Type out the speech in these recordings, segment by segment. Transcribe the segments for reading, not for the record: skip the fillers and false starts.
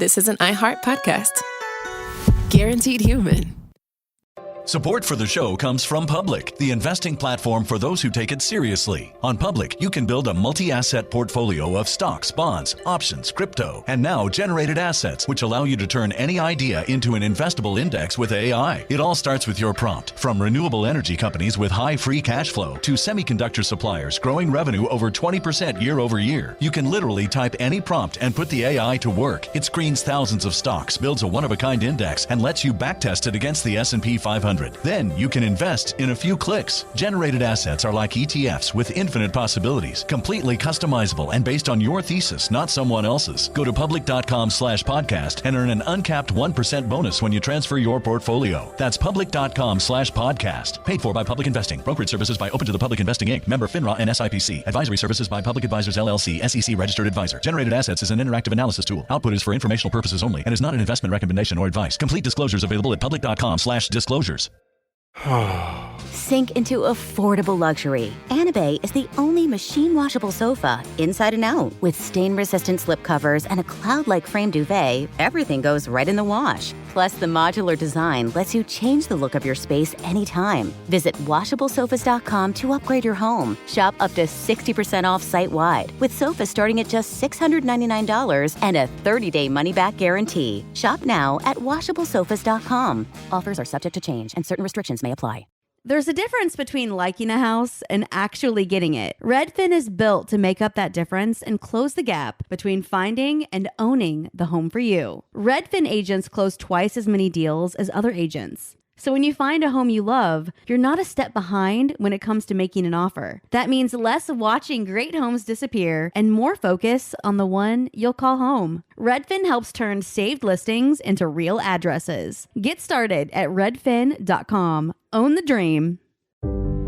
this is an iHeart podcast. Guaranteed human. Support for the show comes from Public, the investing platform for those who take it seriously. On Public, you can build a multi-asset portfolio of stocks, bonds, options, crypto, and now generated assets, which allow you to turn any idea into an investable index with AI. It all starts with your prompt. From renewable energy companies with high free cash flow to semiconductor suppliers growing revenue over 20% year over year, you can literally type any prompt and put the AI to work. It screens thousands of stocks, builds a one-of-a-kind index, and lets you backtest it against the S&P 500. Then you can invest in a few clicks. Generated assets are like ETFs with infinite possibilities, completely customizable and based on your thesis, not someone else's. Go to public.com/podcast and earn an uncapped 1% bonus when you transfer your portfolio. That's public.com/podcast. Paid for by Public Investing. Brokerage services by Open to the Public Investing Inc. Member FINRA and SIPC. Advisory services by Public Advisors LLC, SEC registered advisor. Generated assets is an interactive analysis tool. Output is for informational purposes only and is not an investment recommendation or advice. Complete disclosures available at public.com/disclosures. Sink into affordable luxury. Anabay is the only machine-washable sofa, inside and out. With stain-resistant slip covers and a cloud-like frame duvet, everything goes right in the wash. Plus, the modular design lets you change the look of your space anytime. Visit WashableSofas.com to upgrade your home. Shop up to 60% off site-wide, with sofas starting at just $699 and a 30-day money-back guarantee. Shop now at WashableSofas.com. Offers are subject to change, and certain restrictions may apply. There's a difference between liking a house and actually getting it. Redfin is built to make up that difference and close the gap between finding and owning the home for you. Redfin agents close twice as many deals as other agents. So when you find a home you love, you're not a step behind when it comes to making an offer. That means less watching great homes disappear and more focus on the one you'll call home. Redfin helps turn saved listings into real addresses. Get started at redfin.com. Own the dream.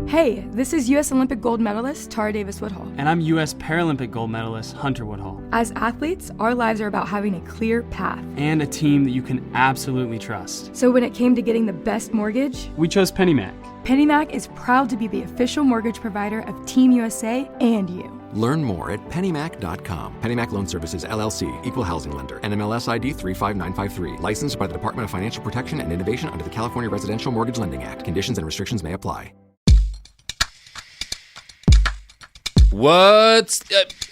Hey, this is U.S. Olympic gold medalist Tara Davis-Woodhull. And I'm U.S. Paralympic gold medalist Hunter Woodhull. As athletes, our lives are about having a clear path. And a team that you can absolutely trust. So when it came to getting the best mortgage, we chose PennyMac. PennyMac is proud to be the official mortgage provider of Team USA and you. Learn more at pennymac.com. PennyMac Loan Services, LLC, Equal Housing Lender, NMLS ID 35953. Licensed by the Department of Financial Protection and Innovation under the California Residential Mortgage Lending Act. Conditions and restrictions may apply. What's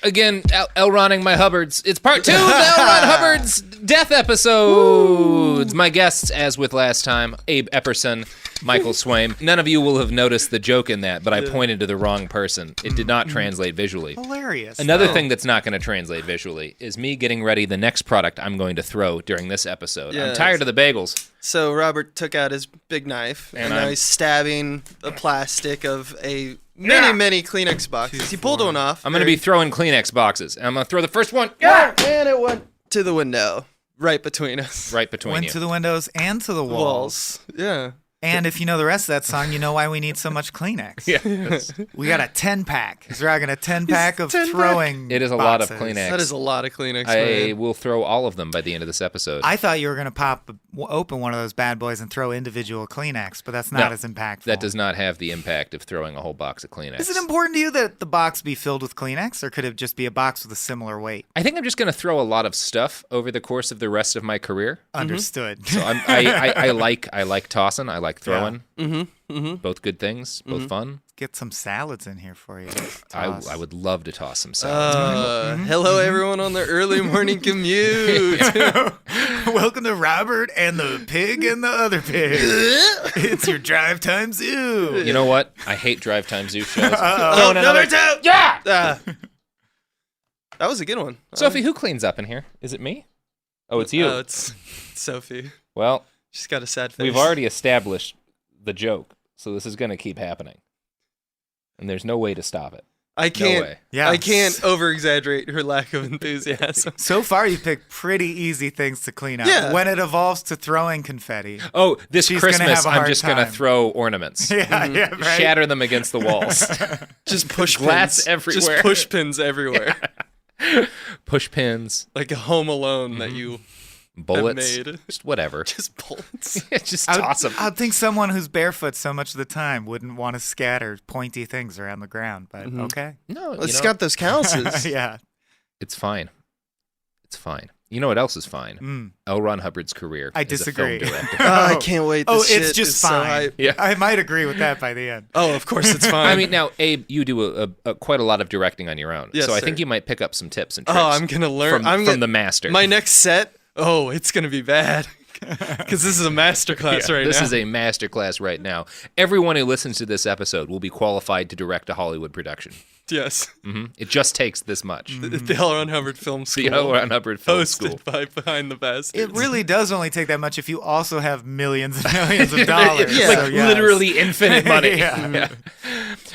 again? L-Ronning my Hubbards. It's part 2 of the L-Ron Hubbard's death episodes. My guests, as with last time, Abe Epperson, Michael Swaim. None of you will have noticed the joke in that, but I pointed to the wrong person. It did not translate visually. Hilarious. Another thing that's not going to translate visually is me getting ready the next product I'm going to throw during this episode. Yes. I'm tired of the bagels. So Robert took out his big knife, and now he's stabbing the plastic of a many Kleenex boxes. He pulled one off. I'm going to be throwing Kleenex boxes, and I'm going to throw the first one. And it went to the window, right between us. Right between Went you. to the windows and to the walls. Yeah. And if you know the rest of that song, you know why we need so much Kleenex. Yes. We got a 10-pack. He's rocking a 10-pack of throwing It is a boxes. lot of Kleenex. That is a lot of Kleenex. I will throw all of them by the end of this episode. I thought you were going to open one of those bad boys and throw individual Kleenex, but that's not as impactful. That does not have the impact of throwing a whole box of Kleenex. Is it important to you that the box be filled with Kleenex, or could it just be a box with a similar weight? I think I'm just going to throw a lot of stuff over the course of the rest of my career. Understood. So I like tossing. I like throwing. Yeah. Both good things. Both fun. Get some salads in here for you. I would love to toss some salads. Hello, everyone on the early morning commute. Welcome to Robert and the Pig and the Other Pig. It's your Drive Time Zoo. You know what? I hate Drive Time Zoo shows. Number 2. Yeah! That was a good one. Sophie, who cleans up in here? Is it me? Oh, it's you. Oh, it's Sophie. Well, she's got a sad face. We've already established the joke, so this is going to keep happening. And there's no way to stop it. I can't. No way. Yeah. I can't over-exaggerate her lack of enthusiasm. So far, you picked pretty easy things to clean up. Yeah. When it evolves to throwing confetti. Oh, this She's Christmas, gonna have a I'm hard just going to time. throw ornaments. Yeah, right. Shatter them against the walls. Just push Glass pins. everywhere. Just push pins everywhere. Yeah. Push pins. Like a Home Alone that you bullets. have made. Just whatever. Just bullets. Just toss them. I'd think someone who's barefoot so much of the time wouldn't want to scatter pointy things around the ground, but okay. No, It's got those calluses. Yeah. It's fine. It's fine. You know what else is fine? L. Ron Hubbard's career I as disagree. a film director. I can't wait. This it's shit just is so fine. hype. Yeah. I might agree with that by the end. Oh, of course it's fine. I mean, now, Abe, you do quite a lot of directing on your own. Yes, so I sir. think you might pick up some tips and tricks. Oh, I'm gonna learn from the master. My next set. Oh, it's gonna be bad. Because this is a masterclass right this now. is a masterclass right now. Everyone who listens to this episode will be qualified to direct a Hollywood production. Yes. It just takes this much. The L. Ron Hubbard Film School. The L. Ron Hubbard Film hosted School. by Behind the Bastards. It really does only take that much if you also have millions and millions of dollars. Yeah. Like So, yes. literally infinite money. Yeah.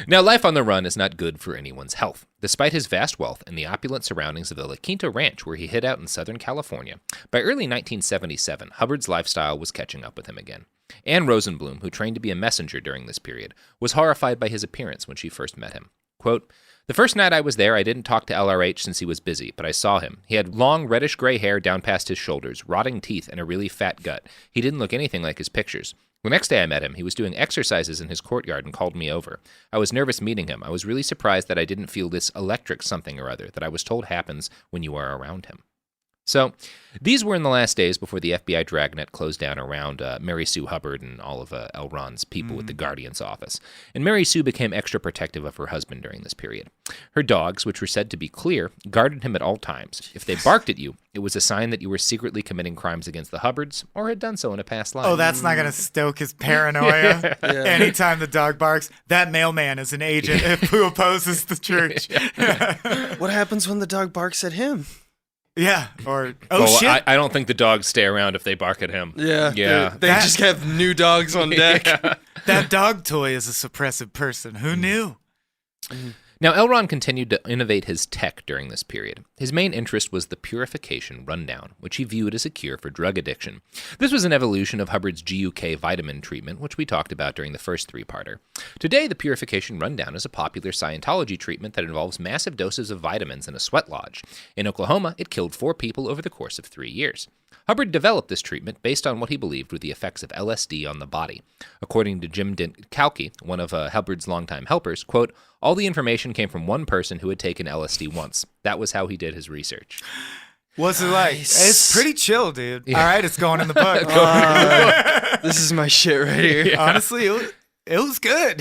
Now, life on the run is not good for anyone's health. Despite his vast wealth and the opulent surroundings of the La Quinta Ranch where he hid out in Southern California, by early 1977, Hubbard's lifestyle was catching up with him again. Anne Rosenblum, who trained to be a messenger during this period, was horrified by his appearance when she first met him. Quote, "The first night I was there, I didn't talk to LRH since he was busy, but I saw him. He had long, reddish-gray hair down past his shoulders, rotting teeth, and a really fat gut. He didn't look anything like his pictures. The next day I met him, he was doing exercises in his courtyard and called me over. I was nervous meeting him. I was really surprised that I didn't feel this electric something or other that I was told happens when you are around him." So, these were in the last days before the FBI dragnet closed down around Mary Sue Hubbard and all of L. Ron's people with the Guardian's office. And Mary Sue became extra protective of her husband during this period. Her dogs, which were said to be clear, guarded him at all times. If they barked at you, it was a sign that you were secretly committing crimes against the Hubbards or had done so in a past life. Oh, that's not going to stoke his paranoia. Yeah. Anytime the dog barks, that mailman is an agent who opposes the church. What happens when the dog barks at him? Yeah. Or, shit. I don't think the dogs stay around if they bark at him. Yeah. Yeah. They just have new dogs on deck. That dog toy is a suppressive person. Who knew? Now, L. Ron continued to innovate his tech during this period. His main interest was the purification rundown, which he viewed as a cure for drug addiction. This was an evolution of Hubbard's GUK vitamin treatment, which we talked about during the first three-parter. Today, the purification rundown is a popular Scientology treatment that involves massive doses of vitamins in a sweat lodge. In Oklahoma, it killed 4 people over the course of 3 years. Hubbard developed this treatment based on what he believed were the effects of LSD on the body. According to Jim Kalki, one of Hubbard's longtime helpers, quote, "All the information came from one person who had taken LSD once. That was how he did his research." What's it like? It's pretty chill, dude. Yeah. All right, it's going in the book. This is my shit right here. Honestly, it was good.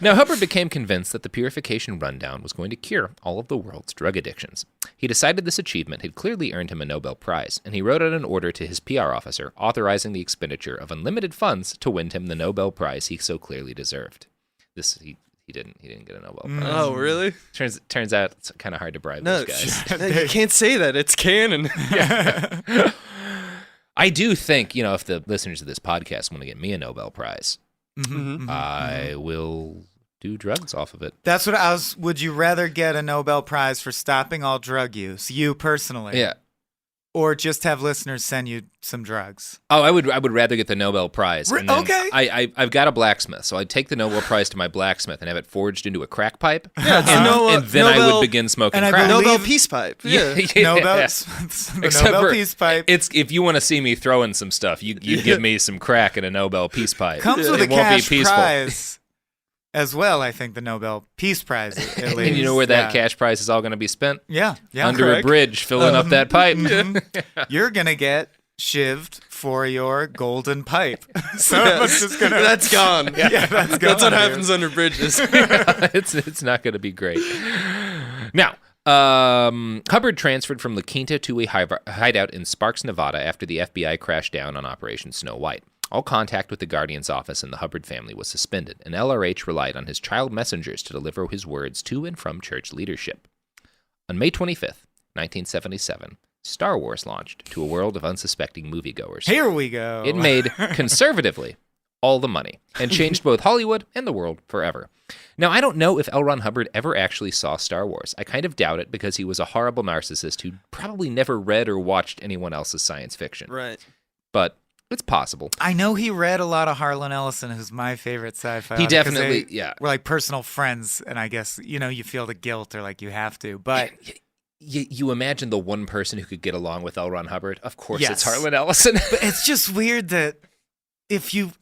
Now, Hubbard became convinced that the purification rundown was going to cure all of the world's drug addictions. He decided this achievement had clearly earned him a Nobel Prize, and he wrote out an order to his PR officer authorizing the expenditure of unlimited funds to win him the Nobel Prize he so clearly deserved. He didn't get a Nobel Prize. Oh, really? Turns out it's kind of hard to bribe those guys. No, you can't say that. It's canon. I do think, if the listeners of this podcast want to get me a Nobel Prize, I will do drugs off of it. That's what I was. Would you rather get a Nobel Prize for stopping all drug use, you personally? Yeah. Or just have listeners send you some drugs? Oh, I would rather get the Nobel Prize. And then okay. I've got a blacksmith, so I'd take the Nobel Prize to my blacksmith and have it forged into a crack pipe. Yeah, it's and then I would begin smoking crack. Nobel Peace Pipe. Yeah. Nobel Peace Pipe. It's if you want to see me throwing some stuff, you give me some crack in a Nobel Peace Pipe. Comes with a it won't cash be peaceful. prize as well, I think, the Nobel Peace Prize, at least. And you know where that cash prize is all going to be spent? Yeah. Under a bridge, filling up that pipe. You're going to get shivved for your golden pipe. So it's just gonna... That's gone. Yeah, that's gone. That's what happens under bridges. It's not going to be great. Now, Hubbard transferred from La Quinta to a hideout in Sparks, Nevada after the FBI crashed down on Operation Snow White. All contact with the Guardian's office and the Hubbard family was suspended, and LRH relied on his child messengers to deliver his words to and from church leadership. On May 25th, 1977, Star Wars launched to a world of unsuspecting moviegoers. Here we go. It made, conservatively, all the money, and changed both Hollywood and the world forever. Now, I don't know if L. Ron Hubbard ever actually saw Star Wars. I kind of doubt it because he was a horrible narcissist who probably never read or watched anyone else's science fiction. Right. But it's possible. I know he read a lot of Harlan Ellison, who's my favorite sci-fi. He definitely, yeah. We're like personal friends, and I guess, you feel the guilt or like you have to, but... You imagine the one person who could get along with L. Ron Hubbard? Of course, yes. It's Harlan Ellison. But it's just weird that if you...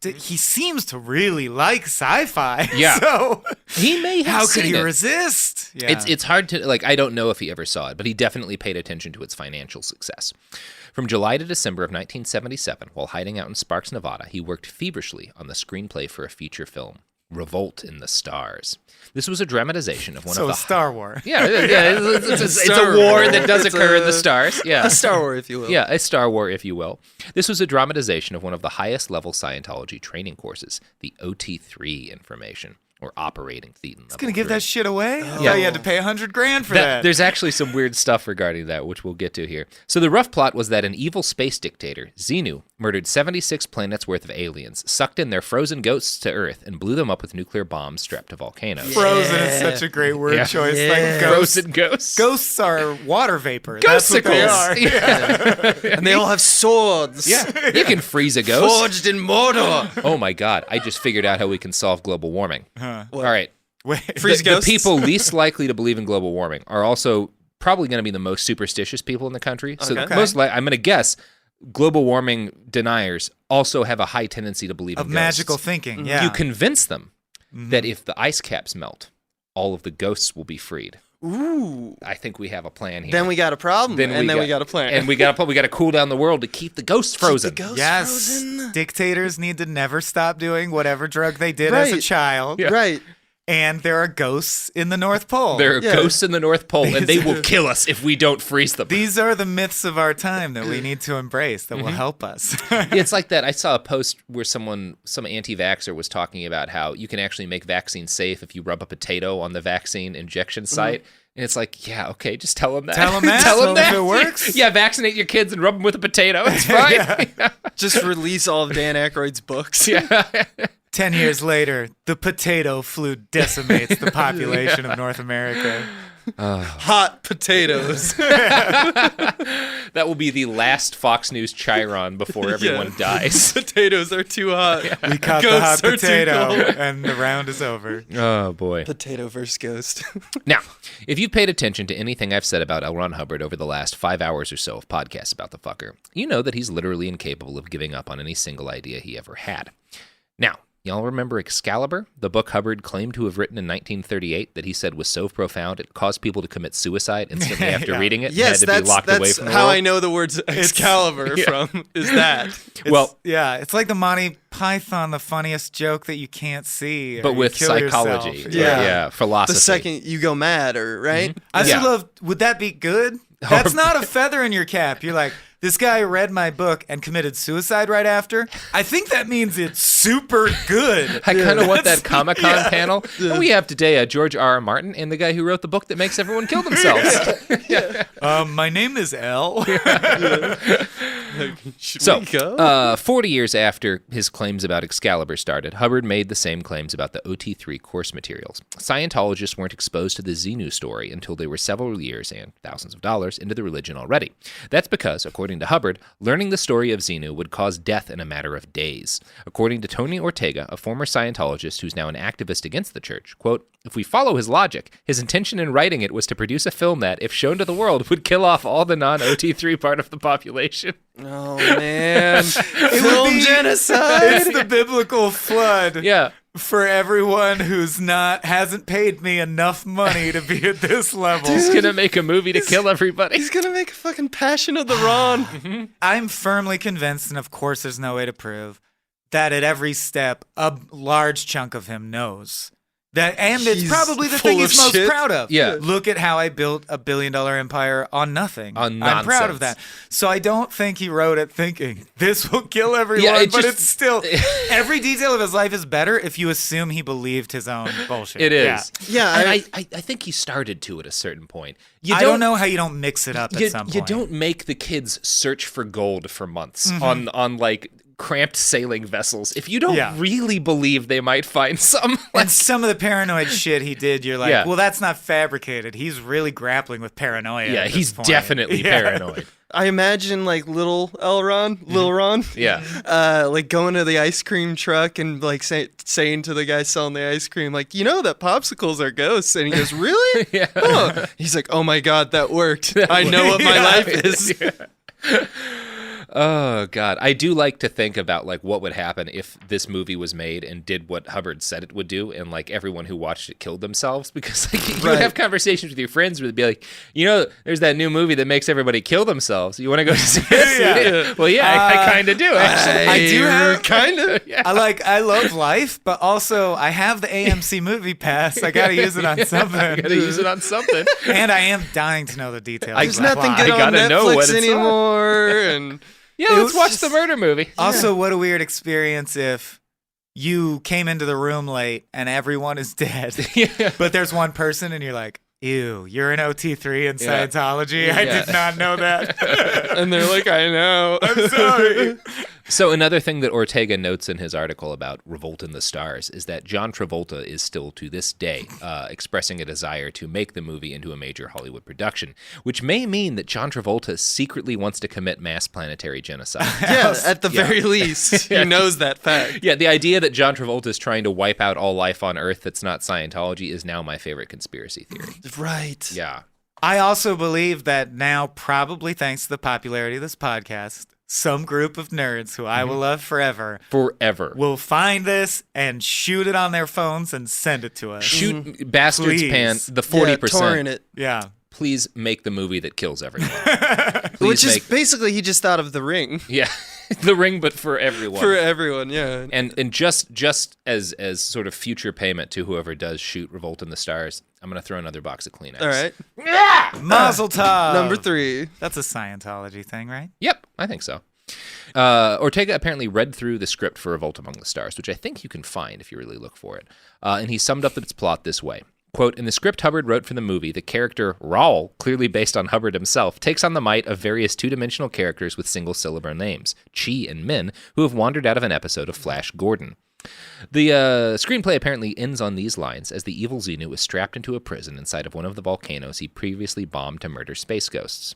he seems to really like sci-fi. Yeah. So He may have How seen could he it. resist? Yeah. It's hard to, like, I don't know if he ever saw it, but he definitely paid attention to its financial success. From July to December of 1977, while hiding out in Sparks, Nevada, he worked feverishly on the screenplay for a feature film, Revolt in the Stars. This was a dramatization of one of the... Star War. Yeah, it's a war that does occur in the stars. Yeah. A Star War, if you will. Yeah, a Star War, if you will. This was a dramatization of one of the highest-level Scientology training courses, the OT3 information, or operating thetan. It's going to give that shit away? Yeah. Yeah, you had to pay $100,000 for that. There's actually some weird stuff regarding that, which we'll get to here. So the rough plot was that an evil space dictator, Xenu, murdered 76 planets worth of aliens, sucked in their frozen ghosts to Earth, and blew them up with nuclear bombs strapped to volcanoes. Frozen is such a great word choice. Like Frozen ghosts. Ghosts are water vapor. That's what they are. Yeah. And they all have swords. Yeah, you can freeze a ghost. Forged in Mordor. Oh my God, I just figured out how we can solve global warming. All right. Freeze The ghosts? people least likely to believe in global warming are also probably going to be the most superstitious people in the country. So Okay. I'm going to guess global warming deniers also have a high tendency to believe in ghosts. Magical thinking, yeah. You convince them that if the ice caps melt, all of the ghosts will be freed. Ooh. I think we have a plan here. Then we got a problem. Then we got a plan. And we got to cool down the world to keep the ghosts frozen. Keep the ghosts Yes. frozen. Dictators need to never stop doing whatever drug they did as a Right. child. Yeah. Right. And there are ghosts in the North Pole. There are ghosts in the North Pole, and they will kill us if we don't freeze them. These are the myths of our time that we need to embrace that will help us. It's like that. I saw a post where some anti-vaxxer was talking about how you can actually make vaccines safe if you rub a potato on the vaccine injection site. And it's like, yeah, okay, just tell them that. Tell them that. Tell them If that. it works. Yeah, vaccinate your kids and rub them with a potato. It's fine. Yeah. Just release all of Dan Aykroyd's books. Yeah. 10 years later, the potato flu decimates the population of North America. Hot potatoes. That will be the last Fox News Chiron before everyone dies. Potatoes are too hot. We caught the hot Ghosts are too potato, cold. and the round is over. Oh, boy. Potato versus ghost. Now, if you've paid attention to anything I've said about L. Ron Hubbard over the last 5 hours or so of podcasts about the fucker, you know that he's literally incapable of giving up on any single idea he ever had. Now, y'all remember Excalibur, the book Hubbard claimed to have written in 1938 that he said was so profound it caused people to commit suicide instantly after reading it Yes, and had to be locked away that's from the how world? I know the words Excalibur from, is that. It's like the Monty Python, the funniest joke that you can't see. But or you with kill psychology. yourself. Yeah, philosophy. The second you go mad, right? I Yeah. still love, would that be good? That's not a feather in your cap. You're like, this guy read my book and committed suicide right after. I think that means it's super good. I kind of want that Comic-Con panel. Oh, we have today George R. R. Martin and the guy who wrote the book that makes everyone kill themselves. My name is L. So, 40 years after his claims about Excalibur started, Hubbard made the same claims about the OT3 course materials. Scientologists weren't exposed to the Xenu story until they were several years and thousands of dollars into the religion already. That's because, according to Hubbard, learning the story of Xenu would cause death in a matter of days. According to Tony Ortega, a former Scientologist who's now an activist against the church, quote, if we follow his logic, his intention in writing it was to produce a film that, if shown to the world, would kill off all the non-OT3 part of the population. Oh, man. It Film would be genocide. It's the biblical flood. Yeah. For everyone who's hasn't paid me enough money to be at this level. He's going to make a movie to kill everybody. He's going to make a fucking Passion of the Ron. I'm firmly convinced, and of course there's no way to prove, that at every step, a large chunk of him knows. And it's He's probably the full thing he's of most shit. proud of. Yeah. Look at how I built a $1 billion empire on nothing. On I'm proud nonsense. of that. So I don't think he wrote it thinking, this will kill everyone. Yeah, but it's still, every detail of his life is better if you assume he believed his own bullshit. It is. Yeah, And I think he started to at a certain point. I don't know how you don't mix it up at some point. You don't make the kids search for gold for months on like cramped sailing vessels if you don't really believe they might find some. And some of the paranoid shit he did, you're like, well, that's not fabricated. He's really grappling with paranoia. Yeah, at this he's point. definitely paranoid. I imagine like little Ron, Yeah. like going to the ice cream truck and like saying to the guy selling the ice cream, like, you know that popsicles are ghosts, and he goes, really? Yeah. Huh. He's like, oh my god, that worked. I know what my life is. Oh, God. I do like to think about, like, what would happen if this movie was made and did what Hubbard said it would do, and, like, everyone who watched it killed themselves. Because, like, you would have conversations with your friends where they'd be like, you know, there's that new movie that makes everybody kill themselves. You want to go see it? Well, yeah, I kind of do, actually. I do have kind of. Yeah. I love life, but also I have the AMC movie pass. I got to use it on something. I got to use it on something. And I am dying to know the details. There's nothing good on Netflix anymore. And yeah, let's watch the murder movie. Also, what a weird experience if you came into the room late and everyone is dead, but there's one person and you're like, ew, you're an OT3 in Scientology? I did not know that. And they're like, I know. I'm sorry. So another thing that Ortega notes in his article about Revolt in the Stars is that John Travolta is still to this day expressing a desire to make the movie into a major Hollywood production, which may mean that John Travolta secretly wants to commit mass planetary genocide. Yeah, at the very least, he knows that fact. Yeah, the idea that John Travolta is trying to wipe out all life on Earth that's not Scientology is now my favorite conspiracy theory. Right. Yeah. I also believe that now, probably thanks to the popularity of this podcast, some group of nerds who I will love forever will find this and shoot it on their phones and send it to us. Shoot Bastards Please. Pan, the 40%. Torrent it. Yeah. Please make the movie that kills everyone. Which is basically he just thought of The Ring. Yeah. The Ring, but for everyone. For everyone, yeah. And just as sort of future payment to whoever does shoot Revolt in the Stars, I'm going to throw another box of Kleenex. All right. Mazel tov. Number 3. That's a Scientology thing, right? Yep, I think so. Ortega apparently read through the script for Revolt Among the Stars, which I think you can find if you really look for it. And he summed up its plot this way. Quote, in the script Hubbard wrote for the movie, the character Raoul, clearly based on Hubbard himself, takes on the might of various two-dimensional characters with single-syllable names, Chi and Min, who have wandered out of an episode of Flash Gordon. The screenplay apparently ends on these lines as the evil Xenu is strapped into a prison inside of one of the volcanoes he previously bombed to murder space ghosts.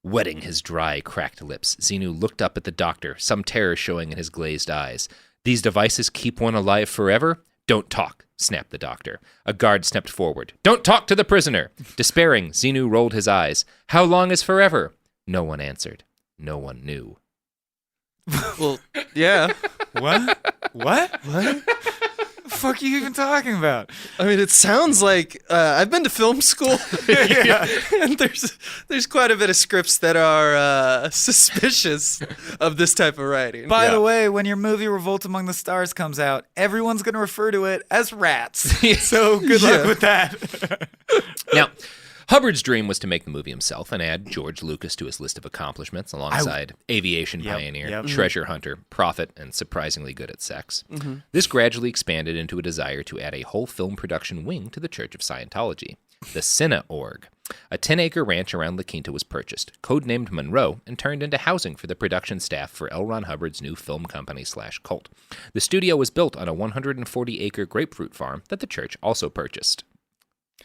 Wetting his dry, cracked lips, Xenu looked up at the doctor, some terror showing in his glazed eyes. These devices keep one alive forever? Don't talk, snapped the doctor. A guard stepped forward. Don't talk to the prisoner! Despairing, Xenu rolled his eyes. How long is forever? No one answered. No one knew. Well, yeah. What? What the fuck are you even talking about? I mean, it sounds like I've been to film school, and there's quite a bit of scripts that are suspicious of this type of writing. By the way, when your movie Revolt Among the Stars comes out, everyone's going to refer to it as rats. So good luck with that. Now, Hubbard's dream was to make the movie himself and add George Lucas to his list of accomplishments alongside aviation pioneer, treasure hunter, prophet, and surprisingly good at sex. This gradually expanded into a desire to add a whole film production wing to the Church of Scientology. The Cine Org. A 10-acre ranch around La Quinta was purchased, codenamed Monroe, and turned into housing for the production staff for L. Ron Hubbard's new film company/cult. The studio was built on a 140-acre grapefruit farm that the church also purchased.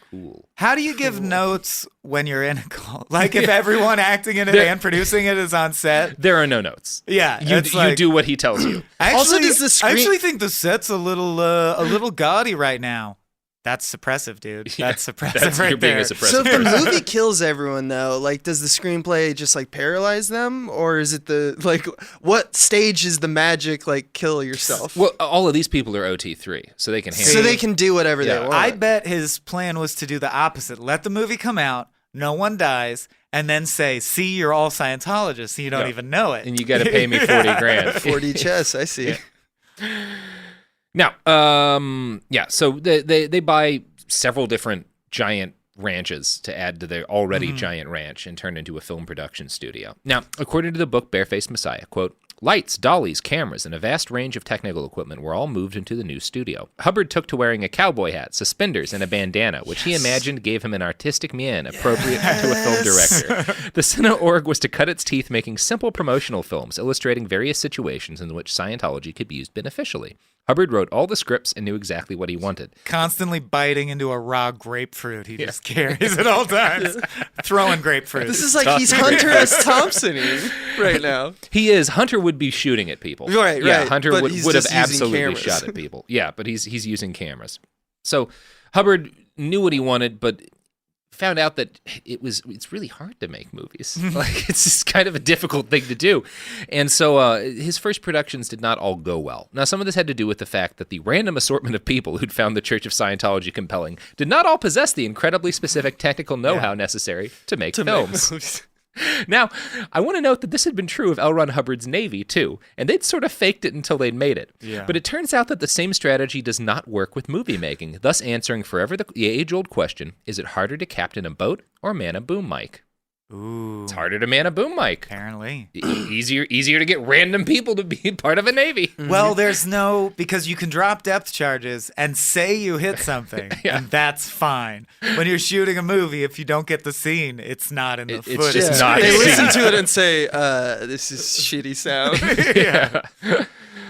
Cool. How do you give notes when you're in a cult? Like if everyone acting in it and producing it is on set? There are no notes. Yeah. You do what he tells you. Actually, I actually think the set's a little gaudy right now. That's suppressive, dude. That's suppressive right there. So if the movie kills everyone, though, like, does the screenplay just, like, paralyze them? Or is it what stage is the magic, like, kill yourself? Well, all of these people are OT3, so they can handle it. So they can do whatever they want. I bet his plan was to do the opposite. Let the movie come out, no one dies, and then say, see, you're all Scientologists, and you don't even know it. And you got to pay me 40 grand. 40 chess, I see. Now, so they buy several different giant ranches to add to their already giant ranch and turn into a film production studio. Now, according to the book Barefaced Messiah, quote, lights, dollies, cameras, and a vast range of technical equipment were all moved into the new studio. Hubbard took to wearing a cowboy hat, suspenders, and a bandana, which he imagined gave him an artistic mien appropriate to a film director. The Cine Org was to cut its teeth making simple promotional films illustrating various situations in which Scientology could be used beneficially. Hubbard wrote all the scripts and knew exactly what he wanted. Constantly biting into a raw grapefruit he just carries at all times. Throwing grapefruit. This is like he's Hunter S. Thompson-ing right now. He is. Hunter would be shooting at people. Right. Hunter would have absolutely shot at people. Yeah, but he's using cameras. So Hubbard knew what he wanted, but found out that it's really hard to make movies. Like, it's just kind of a difficult thing to do. And so his first productions did not all go well. Now, some of this had to do with the fact that the random assortment of people who'd found the Church of Scientology compelling did not all possess the incredibly specific technical know-how necessary to make films. Now, I want to note that this had been true of L. Ron Hubbard's Navy, too, and they'd sort of faked it until they'd made it. Yeah. But it turns out that the same strategy does not work with movie making, thus answering forever the age-old question, is it harder to captain a boat or man a boom mic? Ooh. It's harder to man a boom mic. Apparently. Easier to get random people to be part of a Navy. Well, because you can drop depth charges and say you hit something, and that's fine. When you're shooting a movie, if you don't get the scene, it's not in the footage. It's just not. They listen to it and say, this is shitty sound. Yeah.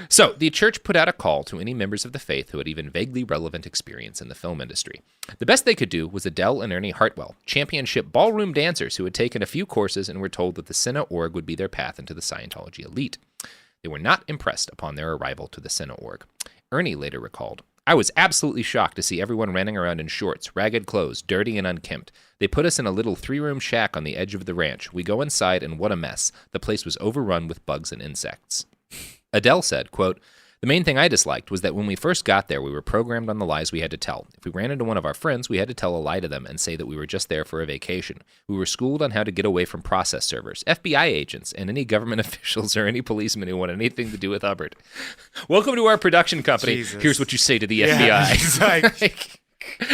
So, the church put out a call to any members of the faith who had even vaguely relevant experience in the film industry. The best they could do was Adele and Ernie Hartwell, championship ballroom dancers who had taken a few courses and were told that the Cine Org would be their path into the Scientology elite. They were not impressed upon their arrival to the Cine Org. Ernie later recalled, I was absolutely shocked to see everyone running around in shorts, ragged clothes, dirty and unkempt. They put us in a little 3-room shack on the edge of the ranch. We go inside and what a mess. The place was overrun with bugs and insects. Adele said, quote, the main thing I disliked was that when we first got there, we were programmed on the lies we had to tell. If we ran into one of our friends, we had to tell a lie to them and say that we were just there for a vacation. We were schooled on how to get away from process servers, FBI agents, and any government officials or any policemen who want anything to do with Hubbard. Welcome to our production company. Jesus. Here's what you say to the FBI. It's like,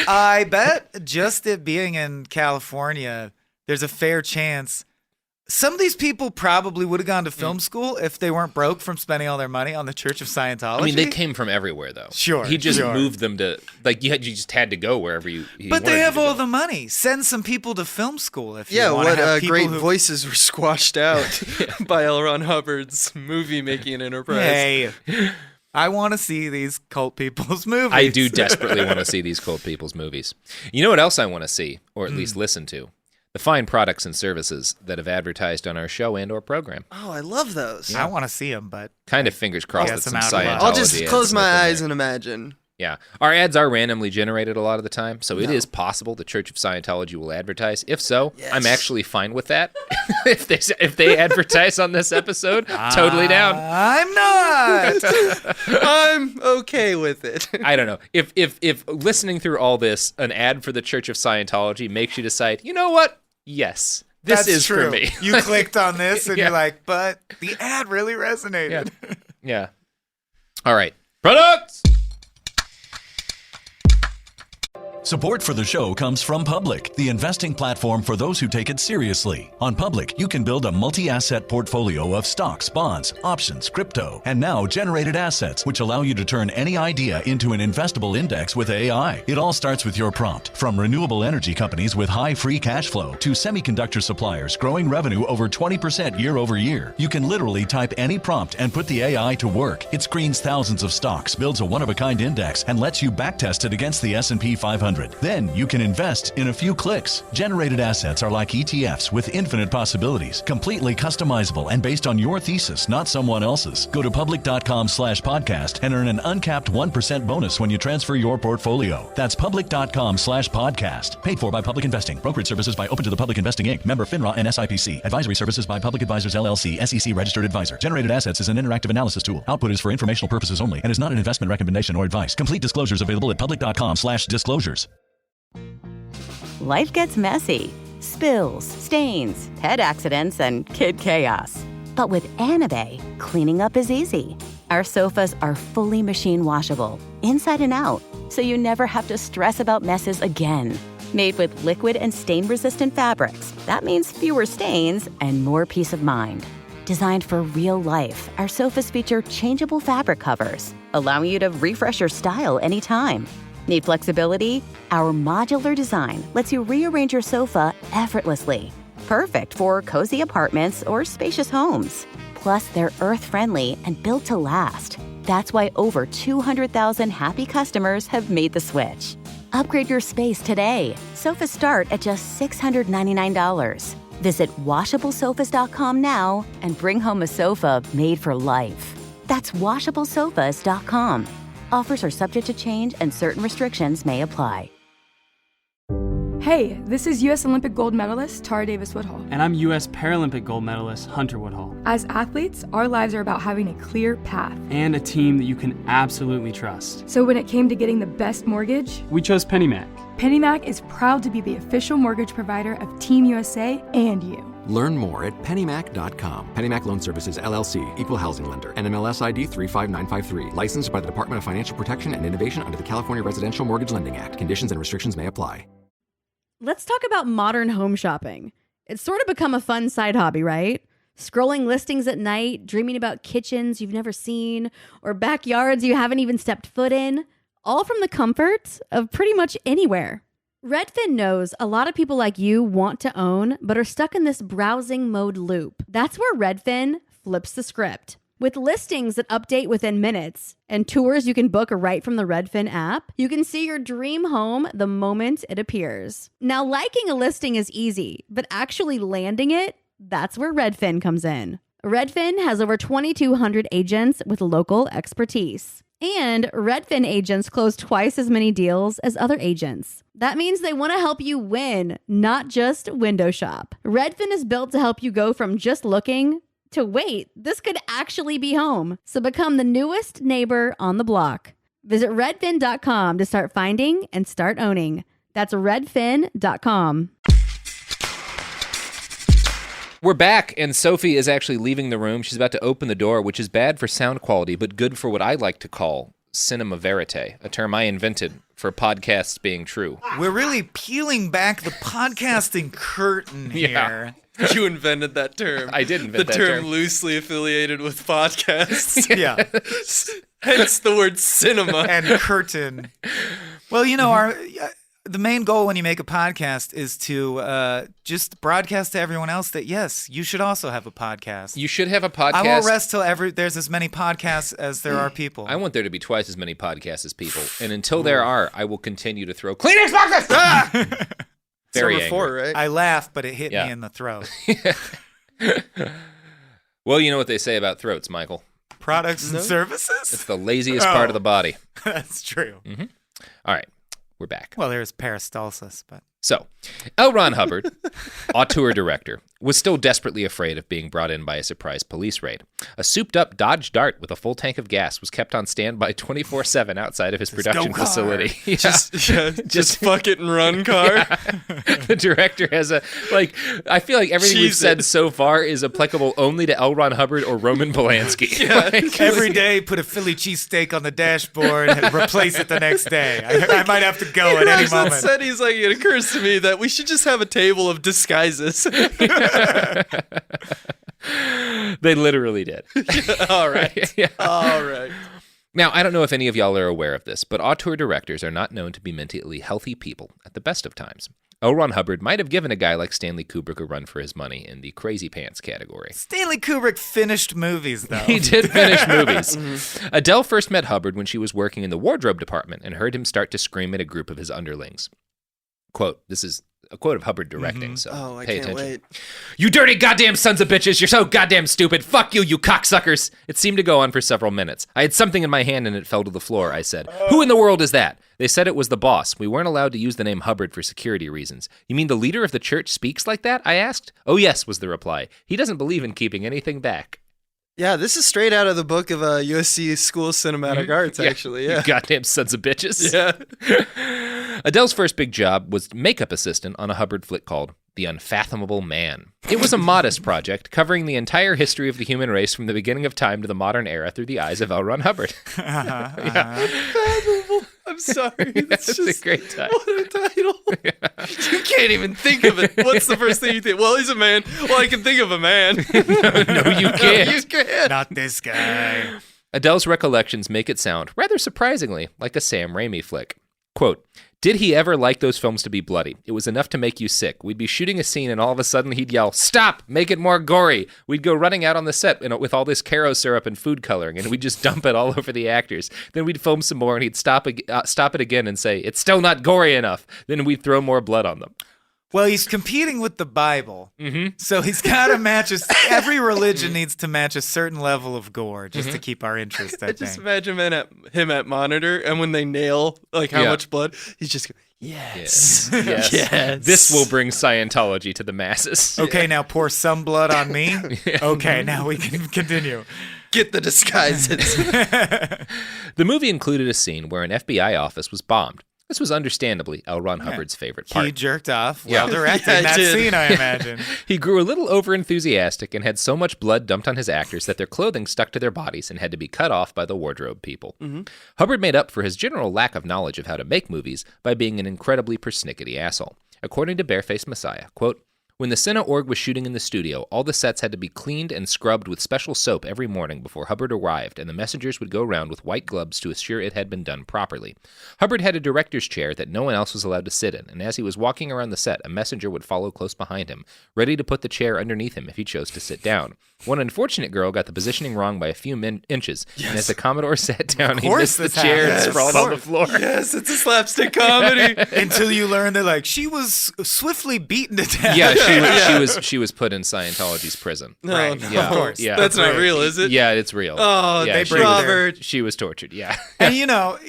I bet just it being in California, there's a fair chance some of these people probably would have gone to film school if they weren't broke from spending all their money on the Church of Scientology. I mean, they came from everywhere, though. Sure. He just moved them to, like, you just had to go wherever you But they have all the money. Send some people to film school if you want to have people great voices were squashed out by L. Ron Hubbard's movie-making enterprise. Hey, I want to see these cult people's movies. I do desperately want to see these cult people's movies. You know what else I want to see, or at least listen to? The fine products and services that have advertised on our show and or program. Oh, I love those. Yeah. I want to see them, but... Kind of fingers crossed that some Scientology I'll just close my eyes there. and imagine. Yeah. Our ads are randomly generated a lot of the time, so it is possible the Church of Scientology will advertise. If so, I'm actually fine with that. if they advertise on this episode, totally down. I'm not. I'm okay with it. I don't know. If listening through all this, an ad for the Church of Scientology makes you decide, you know what? Yes. This is true. For me. You clicked on this and you're like, but the ad really resonated. Yeah. All right. Products! Support for the show comes from Public, the investing platform for those who take it seriously. On Public, you can build a multi-asset portfolio of stocks, bonds, options, crypto, and now generated assets, which allow you to turn any idea into an investable index with AI. It all starts with your prompt. From renewable energy companies with high free cash flow to semiconductor suppliers growing revenue over 20% year over year, you can literally type any prompt and put the AI to work. It screens thousands of stocks, builds a one-of-a-kind index, and lets you backtest it against the S&P 500. Then you can invest in a few clicks. Generated assets are like ETFs with infinite possibilities, completely customizable and based on your thesis, not someone else's. Go to public.com/podcast and earn an uncapped 1% bonus when you transfer your portfolio. That's public.com/podcast. Paid for by Public Investing. Brokerage services by Open to the Public Investing Inc. Member FINRA and SIPC. Advisory services by Public Advisors LLC, SEC registered advisor. Generated assets is an interactive analysis tool. Output is for informational purposes only and is not an investment recommendation or advice. Complete disclosures available at public.com/disclosures. Life gets messy. Spills, stains, pet accidents, and kid chaos. But with Anabay, cleaning up is easy. Our sofas are fully machine washable, inside and out, so you never have to stress about messes again. Made with liquid and stain-resistant fabrics, that means fewer stains and more peace of mind. Designed for real life, our sofas feature changeable fabric covers, allowing you to refresh your style anytime. Need flexibility? Our modular design lets you rearrange your sofa effortlessly. Perfect for cozy apartments or spacious homes. Plus, they're earth-friendly and built to last. That's why over 200,000 happy customers have made the switch. Upgrade your space today. Sofas start at just $699. Visit washablesofas.com now and bring home a sofa made for life. That's washablesofas.com. Offers are subject to change and certain restrictions may apply. Hey, this is U.S. Olympic gold medalist Tara Davis Woodhull. And I'm U.S. Paralympic gold medalist Hunter Woodhull. As athletes, our lives are about having a clear path. And a team that you can absolutely trust. So when it came to getting the best mortgage, we chose PennyMac. PennyMac is proud to be the official mortgage provider of Team USA and you. Learn more at pennymac.com. PennyMac Loan Services, LLC, Equal Housing Lender, NMLS ID 35953. Licensed by the Department of Financial Protection and Innovation under the California Residential Mortgage Lending Act. Conditions and restrictions may apply. Let's talk about modern home shopping. It's sort of become a fun side hobby, right? Scrolling listings at night, dreaming about kitchens you've never seen, or backyards you haven't even stepped foot in, all from the comfort of pretty much anywhere. Redfin knows a lot of people like you want to own, but are stuck in this browsing mode loop. That's where Redfin flips the script. With listings that update within minutes and tours you can book right from the Redfin app, you can see your dream home the moment it appears. Now, liking a listing is easy, but actually landing it, that's where Redfin comes in. Redfin has over 2,200 agents with local expertise. And Redfin agents close twice as many deals as other agents. That means they want to help you win, not just window shop. Redfin is built to help you go from just looking to wait, this could actually be home. So become the newest neighbor on the block. Visit redfin.com to start finding and start owning. That's redfin.com. We're back, and Sophie is actually leaving the room. She's about to open the door, which is bad for sound quality, but good for what I like to call cinema verite, a term I invented for podcasts being true. We're really peeling back the podcasting curtain here. Yeah. You invented that term. I did invent that term. The term loosely affiliated with podcasts. Yeah. Hence the word cinema. And curtain. Well, you know, the main goal when you make a podcast is to just broadcast to everyone else that, yes, you should also have a podcast. You should have a podcast. I won't rest till there's as many podcasts as there are people. I want there to be twice as many podcasts as people. And until there are, I will continue to throw Kleenex boxes! Very angry. 4, right? I laughed, but it hit me in the throat. Well, you know what they say about throats, Michael. Products and services? It's the laziest part of the body. That's true. Mm-hmm. All right. We're back. Well, there's peristalsis, but... So, L. Ron Hubbard, auteur director, was still desperately afraid of being brought in by a surprise police raid. A souped-up Dodge Dart with a full tank of gas was kept on standby 24/7 outside of his production facility. Yeah. Just fuck it and run car. Yeah. The director has I feel like everything we've said so far is applicable only to L. Ron Hubbard or Roman Polanski. Yeah. Every day, put a Philly cheesesteak on the dashboard and replace it the next day. I might have to go at any moment. Said he's like, it occurs to me that we should just have a table of disguises. They literally did. All right. Yeah. All right. Now, I don't know if any of y'all are aware of this, but auteur directors are not known to be mentally healthy people at the best of times. L. Ron Hubbard might have given a guy like Stanley Kubrick a run for his money in the crazy pants category. Stanley Kubrick finished movies, though. He did finish movies. Mm-hmm. Adele first met Hubbard when she was working in the wardrobe department and heard him start to scream at a group of his underlings. Quote, this is a quote of Hubbard directing, so pay attention. Wait. You dirty goddamn sons of bitches, you're so goddamn stupid. Fuck you, you cocksuckers. It seemed to go on for several minutes. I had something in my hand and it fell to the floor, I said. Who in the world is that? They said it was the boss. We weren't allowed to use the name Hubbard for security reasons. You mean the leader of the church speaks like that? I asked. Oh yes, was the reply. He doesn't believe in keeping anything back. Yeah, this is straight out of the book of USC School of Cinematic Arts, actually. Yeah. You goddamn sons of bitches. Yeah. Adele's first big job was makeup assistant on a Hubbard flick called The Unfathomable Man. It was a modest project covering the entire history of the human race from the beginning of time to the modern era through the eyes of L. Ron Hubbard. Unfathomable. I'm sorry. That's a great title. What a title. You can't even think of it. What's the first thing you think? Well, he's a man. Well, I can think of a man. No, you can't. You can't. Not this guy. Adele's recollections make it sound, rather surprisingly, like a Sam Raimi flick. Quote, did he ever like those films to be bloody? It was enough to make you sick. We'd be shooting a scene and all of a sudden he'd yell, stop, make it more gory. We'd go running out on the set with all this Caro syrup and food coloring and we'd just dump it all over the actors. Then we'd film some more and he'd stop it again and say, it's still not gory enough. Then we'd throw more blood on them. Well, he's competing with the Bible, so he's got to match every religion needs to match a certain level of gore just to keep our interest, I think. Just imagine him at Monitor, and when they nail how much blood, he's just Yes. This will bring Scientology to the masses. Okay, now pour some blood on me. Okay, now we can continue. Get the disguises. The movie included a scene where an FBI office was bombed. This was understandably L. Ron Hubbard's favorite part. He jerked off while directing that scene, I imagine. He grew a little over-enthusiastic and had so much blood dumped on his actors that their clothing stuck to their bodies and had to be cut off by the wardrobe people. Mm-hmm. Hubbard made up for his general lack of knowledge of how to make movies by being an incredibly persnickety asshole. According to Barefaced Messiah, quote, "When the Cine Org was shooting in the studio, all the sets had to be cleaned and scrubbed with special soap every morning before Hubbard arrived, and the messengers would go around with white gloves to assure it had been done properly. Hubbard had a director's chair that no one else was allowed to sit in, and as he was walking around the set, a messenger would follow close behind him, ready to put the chair underneath him if he chose to sit down. One unfortunate girl got the positioning wrong by a few inches, and as the Commodore sat down, he missed the chair and sprawled on the floor." Yes, it's a slapstick comedy. Until you learn that, like, she was swiftly beaten to death. Yeah, she was put in Scientology's prison. No, right. no. Yeah. Of course. Yeah. That's not real, is it? Yeah, it's real. Oh, yeah, Robert. She was tortured, yeah. And, you know,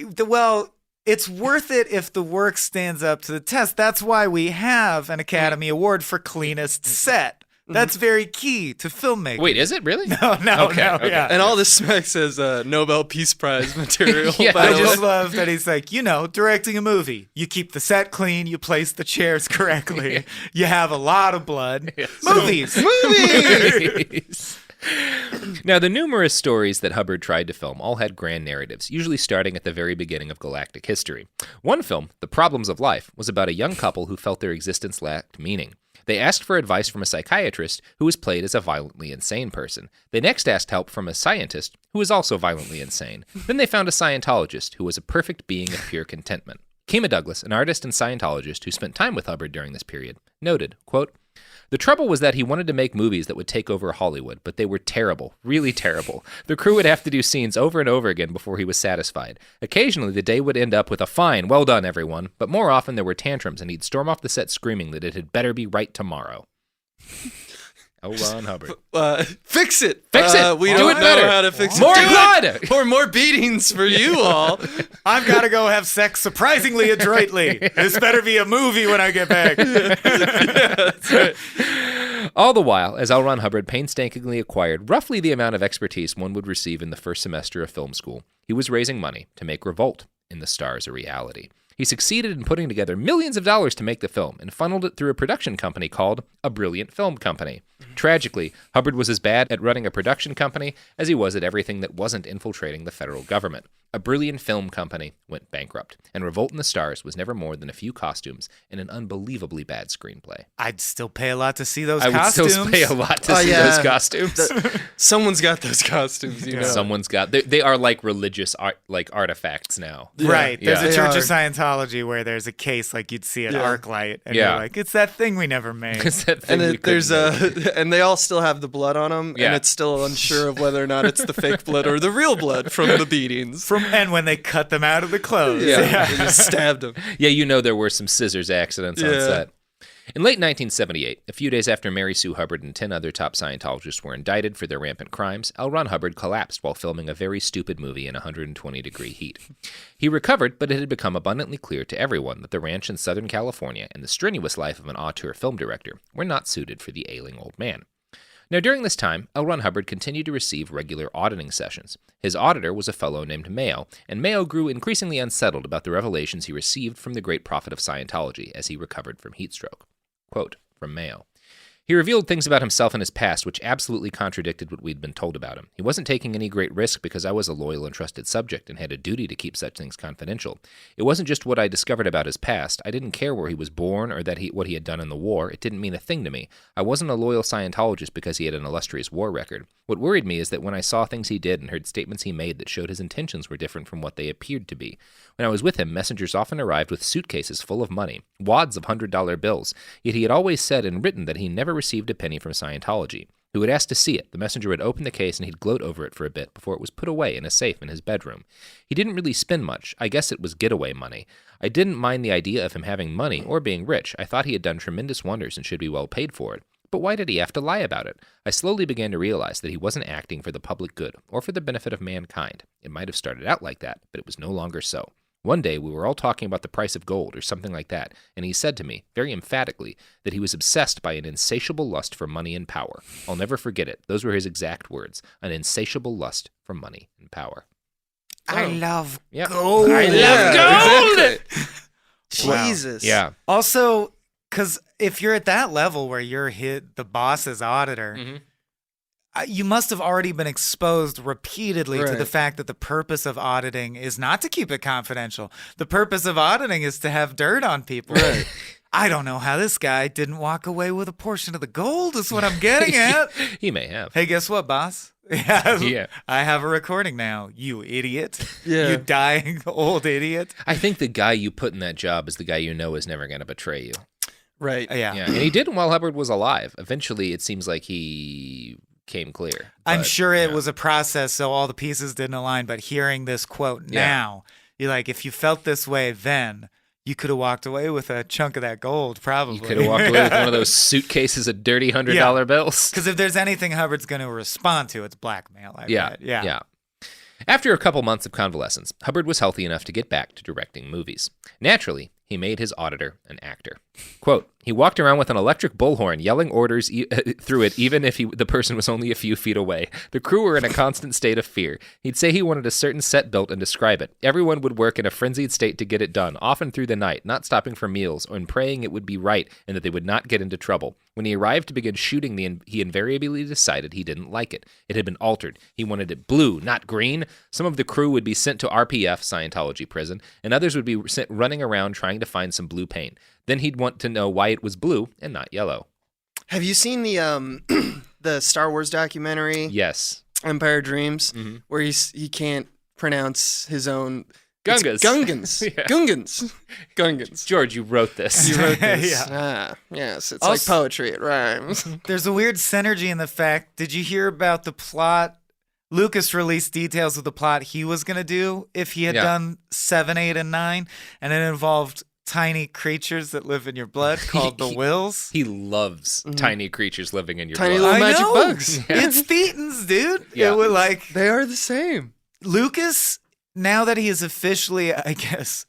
it's worth it if the work stands up to the test. That's why we have an Academy Award for cleanest set. That's very key to filmmaking. Wait, is it really? No, yeah. And all this smacks as Nobel Peace Prize material. Yeah, by I the just way. love that he's like, directing a movie. You keep the set clean, you place the chairs correctly, you have a lot of blood. Yeah. Movies! Now, the numerous stories that Hubbard tried to film all had grand narratives, usually starting at the very beginning of galactic history. One film, The Problems of Life, was about a young couple who felt their existence lacked meaning. They asked for advice from a psychiatrist who was played as a violently insane person. They next asked help from a scientist who was also violently insane. Then they found a Scientologist who was a perfect being of pure contentment. Kima Douglas, an artist and Scientologist who spent time with Hubbard during this period, noted, quote, "The trouble was that he wanted to make movies that would take over Hollywood, but they were terrible, really terrible. The crew would have to do scenes over and over again before he was satisfied. Occasionally, the day would end up with a fine, well done, everyone, but more often there were tantrums and he'd storm off the set screaming that it had better be right tomorrow." L. Ron Hubbard. Fix it. Fix it. We Do don't it know better. how to fix More it. blood. Or more beatings for you all. I've got to go have sex surprisingly adroitly. This better be a movie when I get back. That's right. All the while, as L. Ron Hubbard painstakingly acquired roughly the amount of expertise one would receive in the first semester of film school, he was raising money to make Revolt in the Stars a reality. He succeeded in putting together millions of dollars to make the film and funneled it through a production company called A Brilliant Film Company. Tragically, Hubbard was as bad at running a production company as he was at everything that wasn't infiltrating the federal government. A Brilliant Film Company went bankrupt, and Revolt in the Stars was never more than a few costumes and an unbelievably bad screenplay. I'd still pay a lot to see those I costumes. would still pay a lot to see those costumes. Someone's got those costumes, you know. Someone's got. They are like religious artifacts now. Yeah. Right. There's a Church of Science. Scientology where there's a case like you'd see at ArcLight, and Yeah. you're like, it's that thing we never made. It's that thing we There's couldn't make. and they all still have the blood on them, Yeah. and it's still unsure of whether or not it's the fake blood or the real blood from the beatings. And when they cut them out of the clothes. They just stabbed him. Yeah, you know there were some scissors accidents on set. In late 1978, a few days after Mary Sue Hubbard and 10 other top Scientologists were indicted for their rampant crimes, L. Ron Hubbard collapsed while filming a very stupid movie in 120-degree heat. He recovered, but it had become abundantly clear to everyone that the ranch in Southern California and the strenuous life of an auteur film director were not suited for the ailing old man. Now, during this time, L. Ron Hubbard continued to receive regular auditing sessions. His auditor was a fellow named Mayo, and Mayo grew increasingly unsettled about the revelations he received from the great prophet of Scientology as he recovered from heat stroke. Quote from Mayo. He revealed things about himself and his past which absolutely contradicted what we'd been told about him. He wasn't taking any great risk because I was a loyal and trusted subject and had a duty to keep such things confidential. It wasn't just what I discovered about his past. I didn't care where he was born or what he had done in the war. It didn't mean a thing to me. I wasn't a loyal Scientologist because he had an illustrious war record. What worried me is that when I saw things he did and heard statements he made that showed his intentions were different from what they appeared to be. When I was with him, messengers often arrived with suitcases full of money, wads of $100 bills, yet he had always said and written that he never received a penny from Scientology. He would ask to see it. The messenger would open the case and he'd gloat over it for a bit before it was put away in a safe in his bedroom. He didn't really spend much. I guess it was getaway money. I didn't mind the idea of him having money or being rich. I thought he had done tremendous wonders and should be well paid for it. But why did he have to lie about it? I slowly began to realize that he wasn't acting for the public good or for the benefit of mankind. It might have started out like that, but it was no longer so. One day we were all talking about the price of gold or something like that, and he said to me, very emphatically, that he was obsessed by an insatiable lust for money and power. I'll never forget it. Those were his exact words, an insatiable lust for money and power. I love Yep. gold. I love gold! Jesus. Yeah. Also, because if you're at that level where you're the boss's auditor, you must have already been exposed repeatedly to the fact that the purpose of auditing is not to keep it confidential. The purpose of auditing is to have dirt on people. Right. I don't know how this guy didn't walk away with a portion of the gold is what I'm getting at. He may have. Hey, guess what, boss? Yeah. I have a recording now, you idiot. Yeah. You dying old idiot. I think the guy you put in that job is the guy you know is never going to betray you. Right. Yeah. Yeah, and he didn't while Hubbard was alive. Eventually, it seems like he came clear. I'm But, sure it yeah. was a process, so all the pieces didn't align. But hearing this quote now, you're like, if you felt this way then, you could have walked away with a chunk of that gold, probably. You could have walked away with one of those suitcases of dirty $100 bills. Because if there's anything Hubbard's going to respond to, it's blackmail. I bet. Yeah. After a couple months of convalescence, Hubbard was healthy enough to get back to directing movies. Naturally, he made his auditor an actor. Quote, he walked around with an electric bullhorn, yelling orders through it even if the person was only a few feet away. The crew were in a constant state of fear. He'd say he wanted a certain set built and describe it. Everyone would work in a frenzied state to get it done, often through the night, not stopping for meals, and praying it would be right and that they would not get into trouble. When he arrived to begin shooting, he invariably decided he didn't like it. It had been altered. He wanted it blue, not green. Some of the crew would be sent to RPF, Scientology prison, and others would be sent running around trying to find some blue paint. Then he'd want to know why it was blue and not yellow. Have you seen the the Star Wars documentary? Yes. Empire Dreams, where he can't pronounce his own Gungans. Gungans. Yeah. Gungans. George, you wrote this. You wrote this. Yeah. Yes. It's Also- like poetry. It rhymes. There's a weird synergy in the fact, did you hear about the plot? Lucas released details of the plot he was going to do if he had done 7, 8, and 9, and it involved tiny creatures that live in your blood called the Wills. He loves tiny creatures living in your Tiny blood. little I magic know. bugs. It's Thetans, dude. Yeah. It would like They are the same. Lucas, now that he is officially, I guess,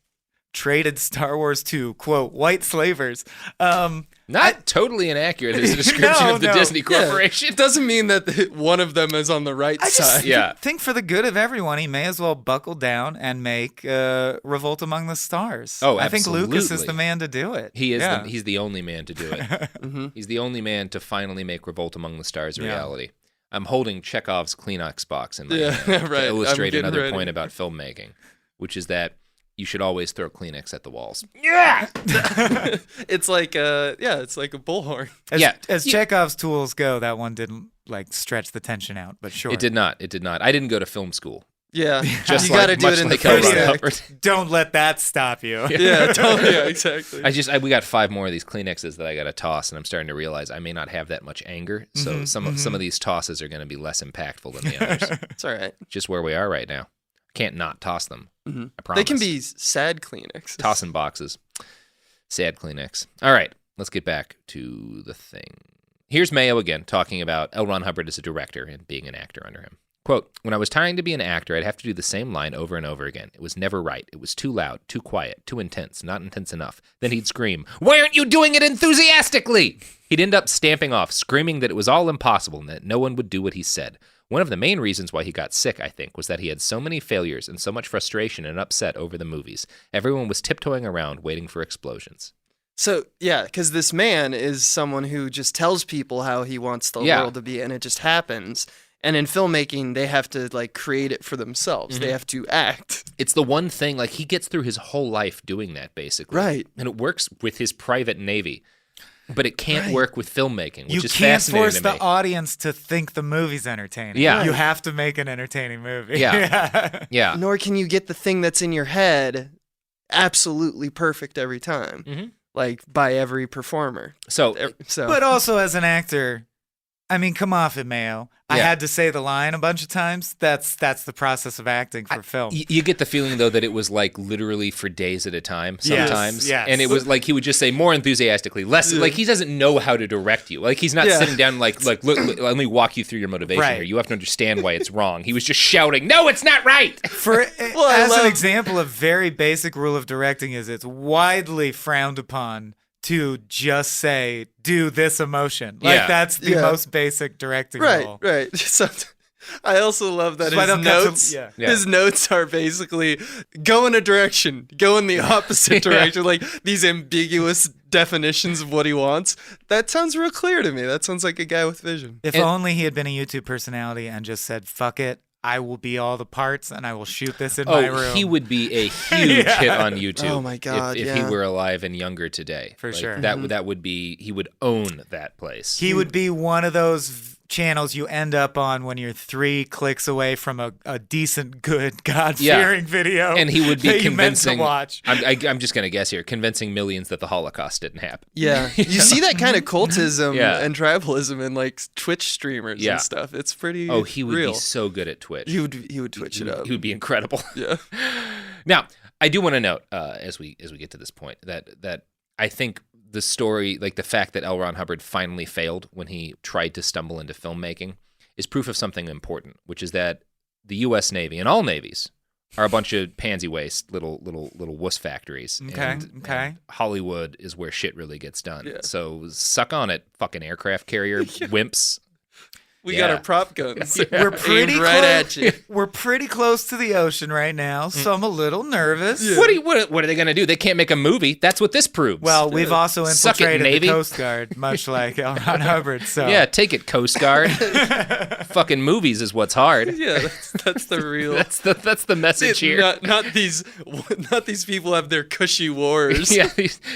traded Star Wars to, quote, white slavers. Not totally inaccurate as a description No, of the no. Disney Corporation. It doesn't mean that one of them is on the right I just side. Yeah. think for the good of everyone, he may as well buckle down and make Revolt Among the Stars. Oh, I think Lucas is absolutely. the man to do it. He is. Yeah. He's the only man to do it. He's the only man to finally make Revolt Among the Stars a Yeah. reality. I'm holding Chekhov's Kleenex box in my Yeah, hand right. to I'm illustrate getting another ready. point about filmmaking, which is that you should always throw Kleenex at the walls. It's like it's like a bullhorn. As Chekhov's tools go, that one didn't like stretch the tension out, but sure. It did not. It did not. I didn't go to film school. Yeah. Just you like, got to do much it in like the L. first Ron act. Hubbard. Don't let that stop you. Yeah, exactly. We got 5 more of these Kleenexes that I got to toss, and I'm starting to realize I may not have that much anger. So some of these tosses are going to be less impactful than the others. It's all right. Just where we are right now. Can't not toss them. I promise. They can be sad Kleenex. Tossing boxes. Sad Kleenex. All right, let's get back to the thing. Here's Mayo again talking about L. Ron Hubbard as a director and being an actor under him. Quote, when I was trying to be an actor, I'd have to do the same line over and over again. It was never right. It was too loud, too quiet, too intense, not intense enough. Then he'd scream, why aren't you doing it enthusiastically? He'd end up stamping off, screaming that it was all impossible and that no one would do what he said. One of the main reasons why he got sick, I think, was that he had so many failures and so much frustration and upset over the movies. Everyone was tiptoeing around waiting for explosions. So, yeah, because this man is someone who just tells people how he wants the world to be, and it just happens. And in filmmaking, they have to, like, create it for themselves. They have to act. It's the one thing, like, he gets through his whole life doing that, basically. Right. And it works with his private navy. But it can't work with filmmaking, which You is can't fascinating force to the me. audience to think the movie's entertaining. Yeah. You have to make an entertaining movie. Yeah. Yeah. Nor can you get the thing that's in your head absolutely perfect every time, like by every performer. So But also as an actor, I mean, come off it, Mayo. I had to say the line a bunch of times. That's the process of acting for film. You get the feeling, though, that it was like literally for days at a time sometimes. Yes. And it was like he would just say more enthusiastically, less. Like he doesn't know how to direct you. Like he's not sitting down like look, let me walk you through your motivation here. You have to understand why it's wrong. He was just shouting, no, it's not right. As an example, a very basic rule of directing is it's widely frowned upon to just say, do this emotion. Like, that's the most basic directing rule. Right. So, I also love that his notes are basically, go in a direction, go in the opposite direction. Like, these ambiguous definitions of what he wants. That sounds real clear to me. That sounds like a guy with vision. If only he had been a YouTube personality and just said, fuck it. I will be all the parts, and I will shoot this in my room. He would be a huge hit on YouTube. Oh my God! If he were alive and younger today, for sure, that would be. He would own that place. He would be one of those channels you end up on when you're 3 clicks away from a decent, good, God-fearing video, and he would be convincing. To watch. I'm just gonna guess here, convincing millions that the Holocaust didn't happen. Yeah, you see that kind of cultism and tribalism in like Twitch streamers and stuff. It's pretty. Oh, he would real. be so good at Twitch. He would Twitch it up. He would be incredible. Yeah. Now, I do want to note as we get to this point that I think the story, like the fact that L. Ron Hubbard finally failed when he tried to stumble into filmmaking, is proof of something important, which is that the U.S. Navy and all navies are a bunch of pansy waste little wuss factories. And Hollywood is where shit really gets done. Yeah. So suck on it, fucking aircraft carrier wimps. We got our prop guns. We're pretty close. Right at you. We're pretty close to the ocean right now, so I'm a little nervous. Yeah. What are they going to do? They can't make a movie. That's what this proves. Well, we've also infiltrated the Coast Guard, much like L. Ron Hubbard. So take it, Coast Guard. Fucking movies is what's hard. Yeah, that's the real. that's the message here. Not these people have their cushy wars. Yeah,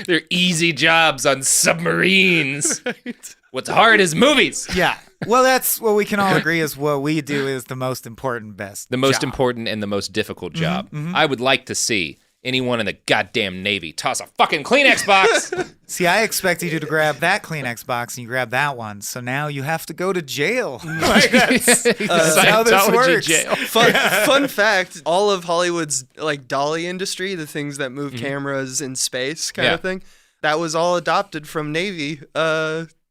they're easy jobs on submarines. Right. What's hard is movies. Yeah. Well, that's what we can all agree is what we do is the most important, the most important and the most difficult job. Mm-hmm. I would like to see anyone in the goddamn Navy toss a fucking Kleenex box. See, I expected you to grab that Kleenex box and you grab that one. So now you have to go to jail. Like that's how this works. Jail. Fun fact, all of Hollywood's like dolly industry, the things that move cameras in space kind of thing, that was all adopted from Navy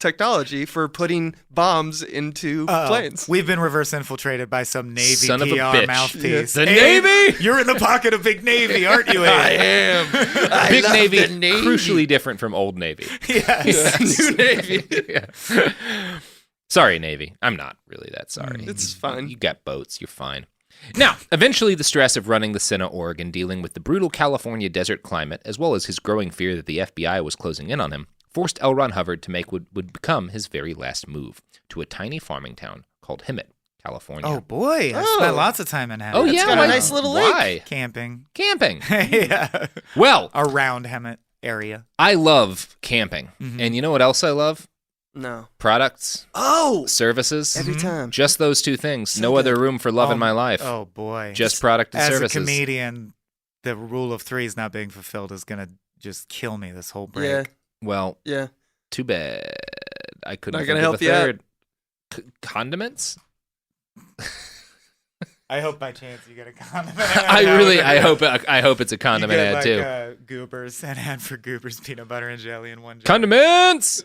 technology for putting bombs into planes. We've been reverse infiltrated by some Navy Son of a PR bitch. mouthpiece. The Navy? You're in the pocket of Big Navy, aren't you, Abe? I am. Big Navy, crucially different from Old Navy. Yes. New Navy. Sorry, Navy. I'm not really that sorry. It's fine. You got boats. You're fine. Now, eventually the stress of running the Senate org and dealing with the brutal California desert climate, as well as his growing fear that the FBI was closing in on him, forced L. Ron Hubbard to make what would become his very last move to a tiny farming town called Hemet, California. Oh, boy. I spent lots of time in Hemet. Oh, yeah. Got a nice little lake. Why? Camping. Yeah. Well. Around Hemet area. I love camping. Mm-hmm. And you know what else I love? No. Products. Oh. Services. Every time. Just those two things. So no other room for love in my life. Oh, boy. Just product and services. As a comedian, the rule of 3 is not being fulfilled is going to just kill me this whole break. Yeah. Well, too bad. I couldn't Not gonna think help of a you third. Condiments? I hope by chance you get a condiment. I hope it's a condiment ad too. You get Goobers, an ad for Goobers peanut butter and jelly in one jar. Condiments!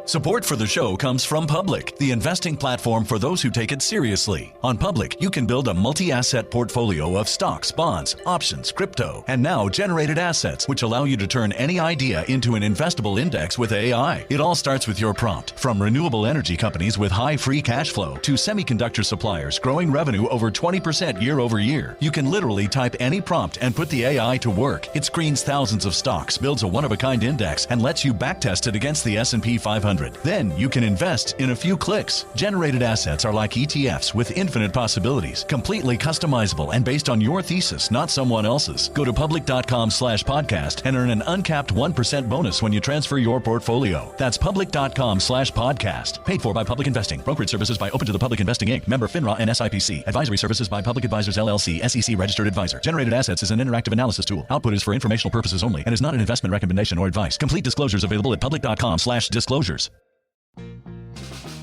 Support for the show comes from Public, the investing platform for those who take it seriously. On Public, you can build a multi-asset portfolio of stocks, bonds, options, crypto, and now generated assets, which allow you to turn any idea into an investable index with AI. It all starts with your prompt. From renewable energy companies with high free cash flow to semiconductor suppliers growing revenue over 20% year over year, you can literally type any prompt and put the AI to work. It screens thousands of stocks, builds a one-of-a-kind index, and lets you backtest it against the S&P 500. 100. Then you can invest in a few clicks. Generated assets are like ETFs with infinite possibilities, completely customizable and based on your thesis, not someone else's. Go to public.com/podcast and earn an uncapped 1% bonus when you transfer your portfolio. That's public.com/podcast. Paid for by Public Investing. Brokerage services by Open to the Public Investing Inc. Member FINRA and SIPC. Advisory services by Public Advisors LLC, SEC registered advisor. Generated assets is an interactive analysis tool. Output is for informational purposes only and is not an investment recommendation or advice. Complete disclosures available at public.com/disclosures.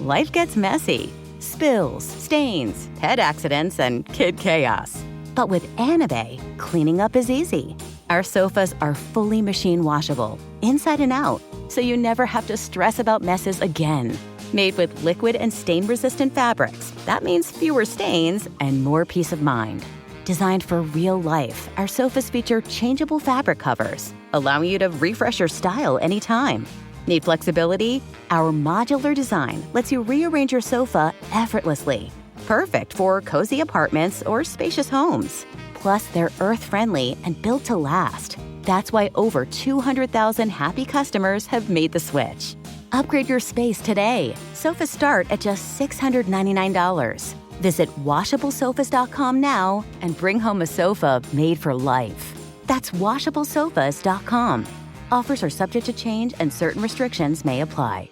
Life gets messy. Spills, stains, pet accidents, and kid chaos. But with Anabay, cleaning up is easy. Our sofas are fully machine washable, inside and out, so you never have to stress about messes again. Made with liquid and stain-resistant fabrics, that means fewer stains and more peace of mind. Designed for real life, our sofas feature changeable fabric covers, allowing you to refresh your style anytime. Need flexibility? Our modular design lets you rearrange your sofa effortlessly. Perfect for cozy apartments or spacious homes. Plus, they're earth-friendly and built to last. That's why over 200,000 happy customers have made the switch. Upgrade your space today. Sofas start at just $699. Visit washablesofas.com now and bring home a sofa made for life. That's washablesofas.com. Offers are subject to change and certain restrictions may apply.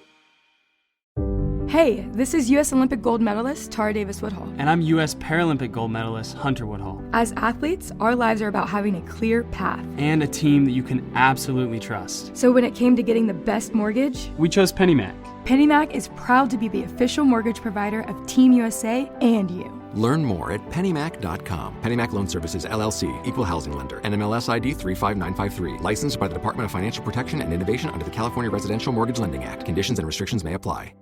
Hey, this is U.S. Olympic gold medalist Tara Davis-Woodhull. And I'm U.S. Paralympic gold medalist Hunter Woodhull. As athletes, our lives are about having a clear path. And a team that you can absolutely trust. So when it came to getting the best mortgage, we chose PennyMac. PennyMac is proud to be the official mortgage provider of Team USA and you. Learn more at pennymac.com. PennyMac Loan Services, LLC, Equal Housing Lender, NMLS ID 35953. Licensed by the Department of Financial Protection and Innovation under the California Residential Mortgage Lending Act. Conditions and restrictions may apply.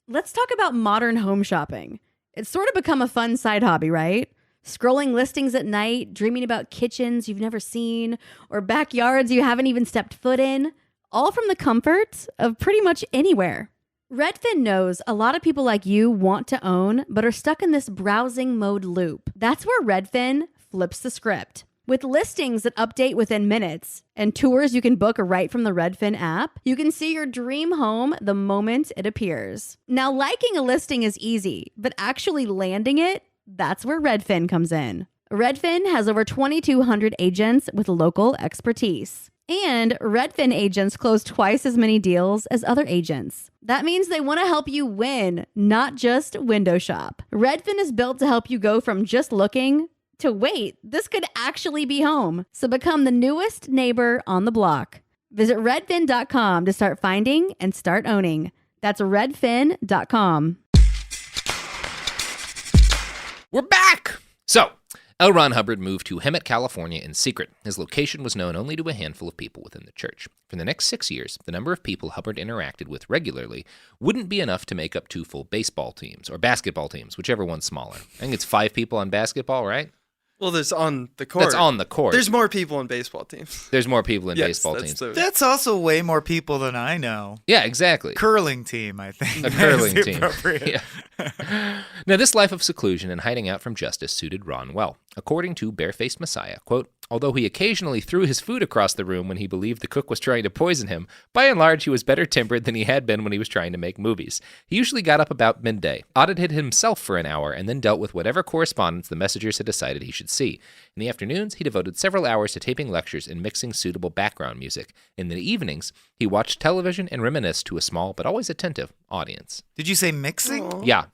Let's talk about modern home shopping. It's sort of become a fun side hobby, right? Scrolling listings at night, dreaming about kitchens you've never seen, or backyards you haven't even stepped foot in, all from the comfort of pretty much anywhere. Redfin knows a lot of people like you want to own, but are stuck in this browsing mode loop. That's where Redfin flips the script. With listings that update within minutes and tours you can book right from the Redfin app, you can see your dream home the moment it appears. Now, liking a listing is easy, but actually landing it, that's where Redfin comes in. Redfin has over 2,200 agents with local expertise. And Redfin agents close twice as many deals as other agents. That means they want to help you win, not just window shop. Redfin is built to help you go from just looking to wait, this could actually be home. So become the newest neighbor on the block. Visit redfin.com to start finding and start owning. That's redfin.com. We're back! So, L. Ron Hubbard moved to Hemet, California in secret. His location was known only to a handful of people within the church. For the next 6 years, the number of people Hubbard interacted with regularly wouldn't be enough to make up 2 full baseball teams, or basketball teams, whichever one's smaller. I think it's 5 people on basketball, right? Well, there's on the court. That's on the court. There's more people in baseball teams. There's more people in baseball teams. That's also way more people than I know. Yeah, exactly. Curling team, I think. A curling team. Yeah. Now, this life of seclusion and hiding out from justice suited Ron well. According to Barefaced Messiah, quote, although he occasionally threw his food across the room when he believed the cook was trying to poison him, by and large he was better tempered than he had been when he was trying to make movies. He usually got up about midday, audited himself for an hour, and then dealt with whatever correspondence the messengers had decided he should see. In the afternoons, he devoted several hours to taping lectures and mixing suitable background music. In the evenings, he watched television and reminisced to a small but always attentive audience. Did you say mixing? Aww. Yeah.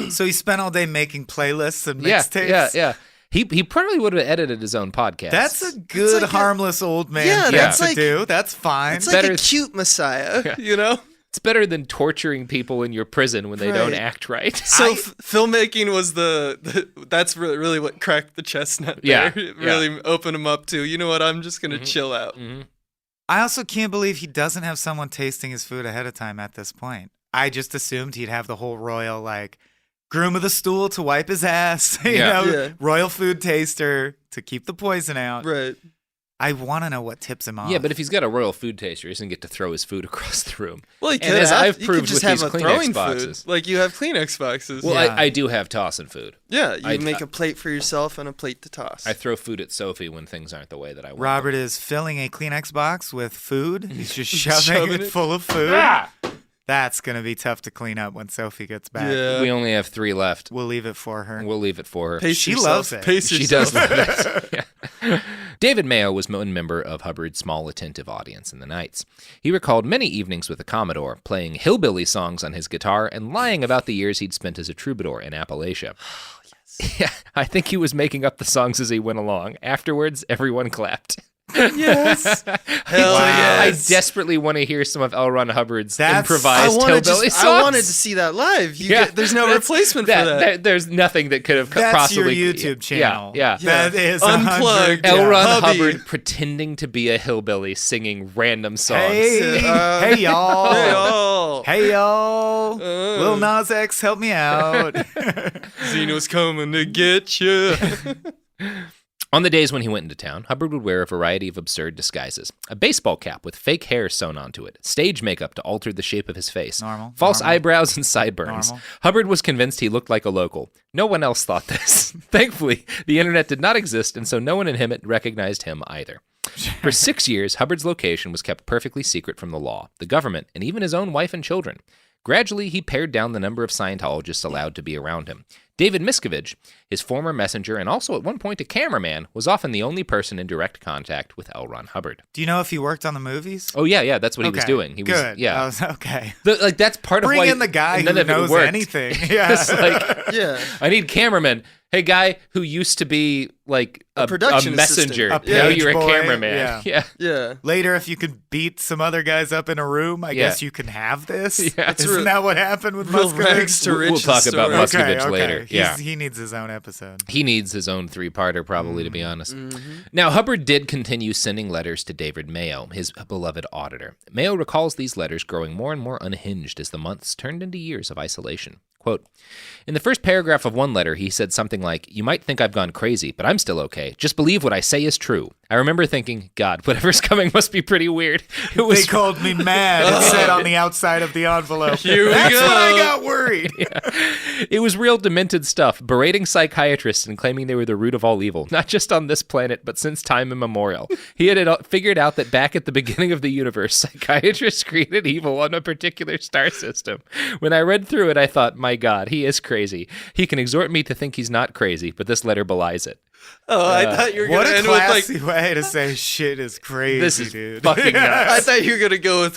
So he spent all day making playlists and mixtapes? Yeah. He probably would have edited his own podcast. That's a good, like harmless old man thing to do. That's fine. It's like a cute Messiah, you know? It's better than torturing people in your prison when they don't act right. So filmmaking was that's really what cracked the chestnut there. It really opened him up to, you know what, I'm just going to chill out. Mm-hmm. I also can't believe he doesn't have someone tasting his food ahead of time at this point. I just assumed he'd have the whole royal, groom of the stool to wipe his ass, royal food taster to keep the poison out. Right. I want to know what tips him off. Yeah, but if he's got a royal food taster, he doesn't get to throw his food across the room. Well, he could. As I've you proved could just with have these a Kleenex throwing boxes. food. Like you have Kleenex boxes. Well, I do have tossing food. Yeah, you make a plate for yourself and a plate to toss. I throw food at Sophie when things aren't the way that I want. Robert is filling a Kleenex box with food. He's just shoving it full of food. That's going to be tough to clean up when Sophie gets back. Yeah. We only have 3 left. We'll leave it for her. She loves it. She does love it. Yeah. David Mayo was one member of Hubbard's small, attentive audience in the nights. He recalled many evenings with the Commodore, playing hillbilly songs on his guitar and lying about the years he'd spent as a troubadour in Appalachia. Yeah, I think he was making up the songs as he went along. Afterwards, everyone clapped. Yes. Hell I yes. desperately want to hear some of L. Ron Hubbard's improvised hillbilly songs. I wanted to see that live. There's no replacement for that. There's nothing that could have That's possibly... your YouTube channel. Yeah. That is Unplugged. L. Ron Hubby. Hubbard pretending to be a hillbilly singing random songs. Hey y'all. Hey, y'all. Hey, y'all. Lil Nas X, help me out. Zeno's coming to get you. On the days when he went into town, Hubbard would wear a variety of absurd disguises. A baseball cap with fake hair sewn onto it, stage makeup to alter the shape of his face, false eyebrows and sideburns. Hubbard was convinced he looked like a local. No one else thought this. Thankfully, the internet did not exist, and so no one in Hemet recognized him either. For 6 years, Hubbard's location was kept perfectly secret from the law, the government, and even his own wife and children. Gradually, he pared down the number of Scientologists allowed to be around him. David Miscavige, his former messenger and also at one point a cameraman, was often the only person in direct contact with L. Ron Hubbard. Do you know if he worked on the movies? Oh, yeah, that's what he was doing. He Good. Was, yeah. Okay. That's part of why... Bring in the guy who knows anything. Yeah. Yeah. I need cameramen. Hey, guy who used to be like a production messenger. assistant. Now you're a boy. cameraman. Yeah. Later, if you could beat some other guys up in a room, I guess you can have this. Yeah. Isn't that what happened with Real rags Muscovich? to riches We'll talk about story. Muscovich later. He needs his own episode. He needs his own 3-parter, probably, to be honest. Now, Hubbard did continue sending letters to David Mayo, his beloved auditor. Mayo recalls these letters growing more and more unhinged as the months turned into years of isolation. Quote, in the first paragraph of one letter, he said something like, "You might think I've gone crazy, but I'm still okay. Just believe what I say is true." I remember thinking, God, whatever's coming must be pretty weird. They called me mad. It said on the outside of the envelope. Here we That's go. when I got worried. It was real demented stuff, berating psychiatrists and claiming they were the root of all evil, not just on this planet, but since time immemorial. He had figured out that back at the beginning of the universe, psychiatrists created evil on a particular star system. When I read through it, I thought, my God, he is crazy. He can exhort me to think he's not crazy, but this letter belies it. Oh, I thought you were going to end with What a classy way to say shit is crazy, This is dude. fucking nuts. I thought you were going to go with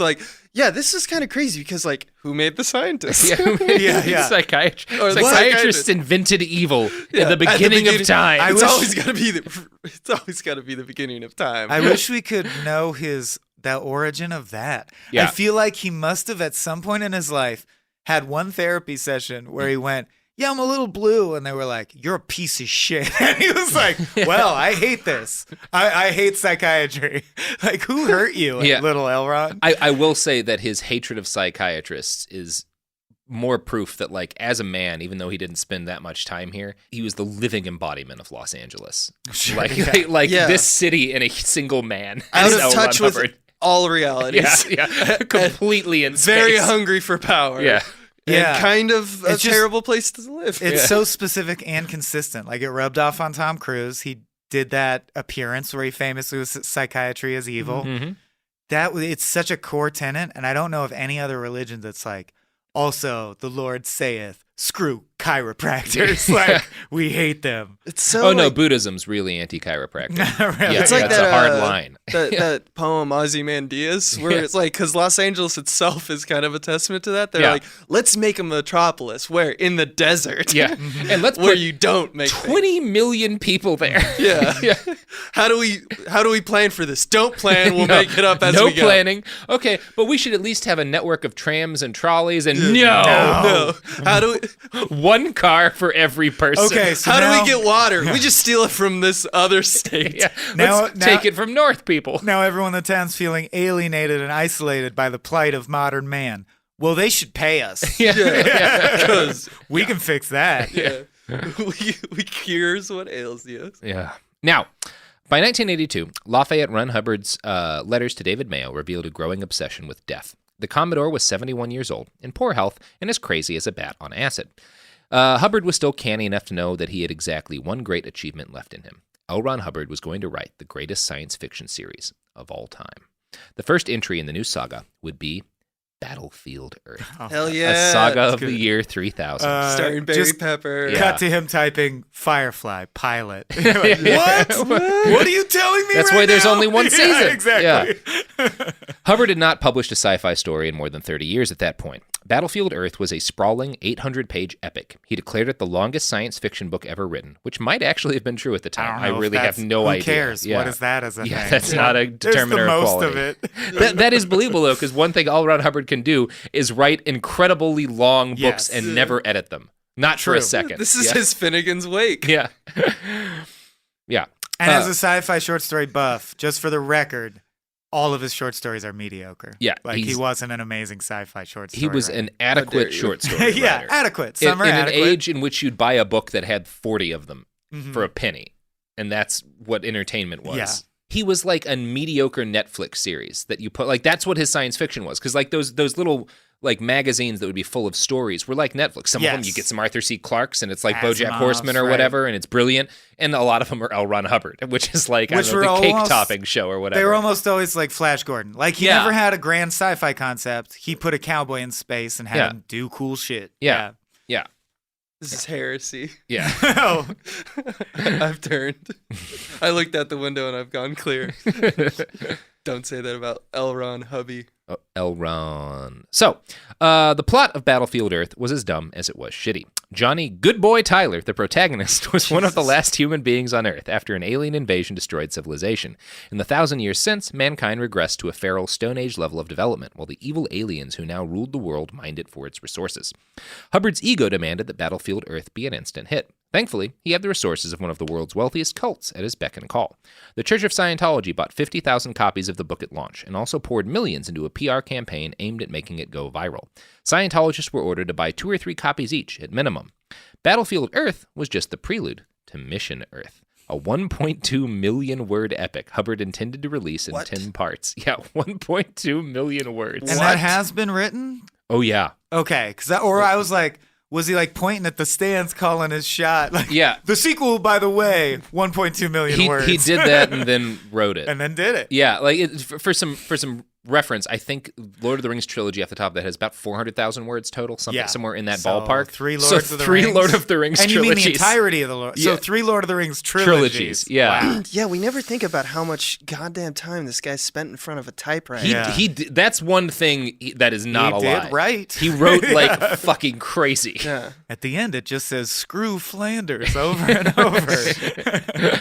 this is kind of crazy because who made the scientists? Yeah. Psychiatrists invented evil in the beginning of time. It's always got to be the beginning of time. I wish we could know the origin of that. Yeah. I feel like he must have at some point in his life had one therapy session where he went, yeah, I'm a little blue. And they were like, you're a piece of shit. And he was like, well, I hate this. I hate psychiatry. Like, who hurt you, little Elrond? I will say that his hatred of psychiatrists is more proof that, as a man, even though he didn't spend that much time here, he was the living embodiment of Los Angeles. Sure, this city in a single man. Out of touch with all realities. Yeah. Completely in space. Very hungry for power. Yeah. And kind of a terrible place to live. It's so specific and consistent. Like, it rubbed off on Tom Cruise. He did that appearance where he famously was psychiatry is evil. Mm-hmm. It's such a core tenet, and I don't know of any other religion that's like, also, the Lord saith, screw chiropractors. We hate them. It's so. Oh no, Buddhism's really anti-chiropractic. Really? It's like that's a hard line. That poem Ozymandias, where it's because Los Angeles itself is kind of a testament to that. They're like, let's make a metropolis where in the desert. Yeah, and let's where put you don't make 20 million people there. Yeah. How do we plan for this? Don't plan. We'll make it up as we go. No planning. Okay, but we should at least have a network of trams and trolleys. And no. How do we? One car for every person. Okay, so how do we get water? We just steal it from this other state. Yeah. Let's take it from North people. Now everyone in the town's feeling alienated and isolated by the plight of modern man. Well, they should pay us. Because we can fix that. Yeah. we cures what ails you. Yeah. Now, by 1982, Lafayette Run Hubbard's letters to David Mayo revealed a growing obsession with death. The Commodore was 71 years old, in poor health, and as crazy as a bat on acid. Hubbard was still canny enough to know that he had exactly one great achievement left in him. L. Ron Hubbard was going to write the greatest science fiction series of all time. The first entry in the new saga would be Battlefield Earth. Hell yeah. A saga of the year 3000. Starring Baby Pepper. Cut to him typing Firefly pilot. Like, what? What are you telling me? That's right why there's now? only one season. Exactly. Yeah. Hubbard had not published a sci-fi story in more than 30 years at that point. Battlefield Earth was a sprawling 800-page epic. He declared it the longest science fiction book ever written, which might actually have been true at the time. I really have no idea. Who cares? Yeah. What is that as a thing? That's not a determiner There's the of most quality. of it. That is believable, though, because one thing L. Ron Hubbard can do is write incredibly long books and never edit them. Not for a second. This is his Finnegan's Wake. Yeah. Yeah. And as a sci-fi short story buff, just for the record, all of his short stories are mediocre. Yeah. Like he wasn't an amazing sci-fi short story He was writer. an adequate short story yeah, writer. adequate. Some are in adequate. an age in which you'd buy a book that had 40 of them for a penny. And that's what entertainment was. Yeah. He was like a mediocre Netflix series that you put, like, that's what his science fiction was. Because, like, those little, like, magazines that would be full of stories were like Netflix. Some of them, you get some Arthur C. Clarke's, and it's like BoJack Horseman or whatever, and it's brilliant. And a lot of them are L. Ron Hubbard, which is like, the cake-topping show or whatever. They were almost always like Flash Gordon. Like, he never had a grand sci-fi concept. He put a cowboy in space and had him do cool shit. Yeah. This is heresy. Yeah. Oh. I've turned. I looked out the window and I've gone clear. Don't say that about L. Ron Hubby. Oh, L. Ron. So, the plot of Battlefield Earth was as dumb as it was shitty. Johnny Good Boy Tyler, the protagonist, was one of the last human beings on Earth after an alien invasion destroyed civilization. In the 1,000 years since, mankind regressed to a feral Stone Age level of development, while the evil aliens who now ruled the world mined it for its resources. Hubbard's ego demanded that Battlefield Earth be an instant hit. Thankfully, he had the resources of one of the world's wealthiest cults at his beck and call. The Church of Scientology bought 50,000 copies of the book at launch and also poured millions into a PR campaign aimed at making it go viral. Scientologists were ordered to buy 2 or 3 copies each at minimum. Battlefield Earth was just the prelude to Mission Earth, a 1.2 million word epic Hubbard intended to release in 10 parts. Yeah, 1.2 million words. And that has been written? Oh, yeah. Okay, I was like, was he like pointing at the stands calling his shot? Like, yeah. The sequel, by the way, 1.2 million words. He did that and then wrote it. And then did it. Yeah, like for some reference, I think Lord of the Rings trilogy off the top of that has about 400,000 words total, somewhere in that ballpark. 3 Lords of the Rings. 3 Lord of the Rings and trilogies. You mean the entirety of the Lord? So 3 Lord of the Rings trilogies. Yeah. Wow. Yeah, we never think about how much goddamn time this guy spent in front of a typewriter. He that's one thing that is not a lie. He did right. He wrote like fucking crazy. Yeah. At the end, it just says "Screw Flanders" over and over.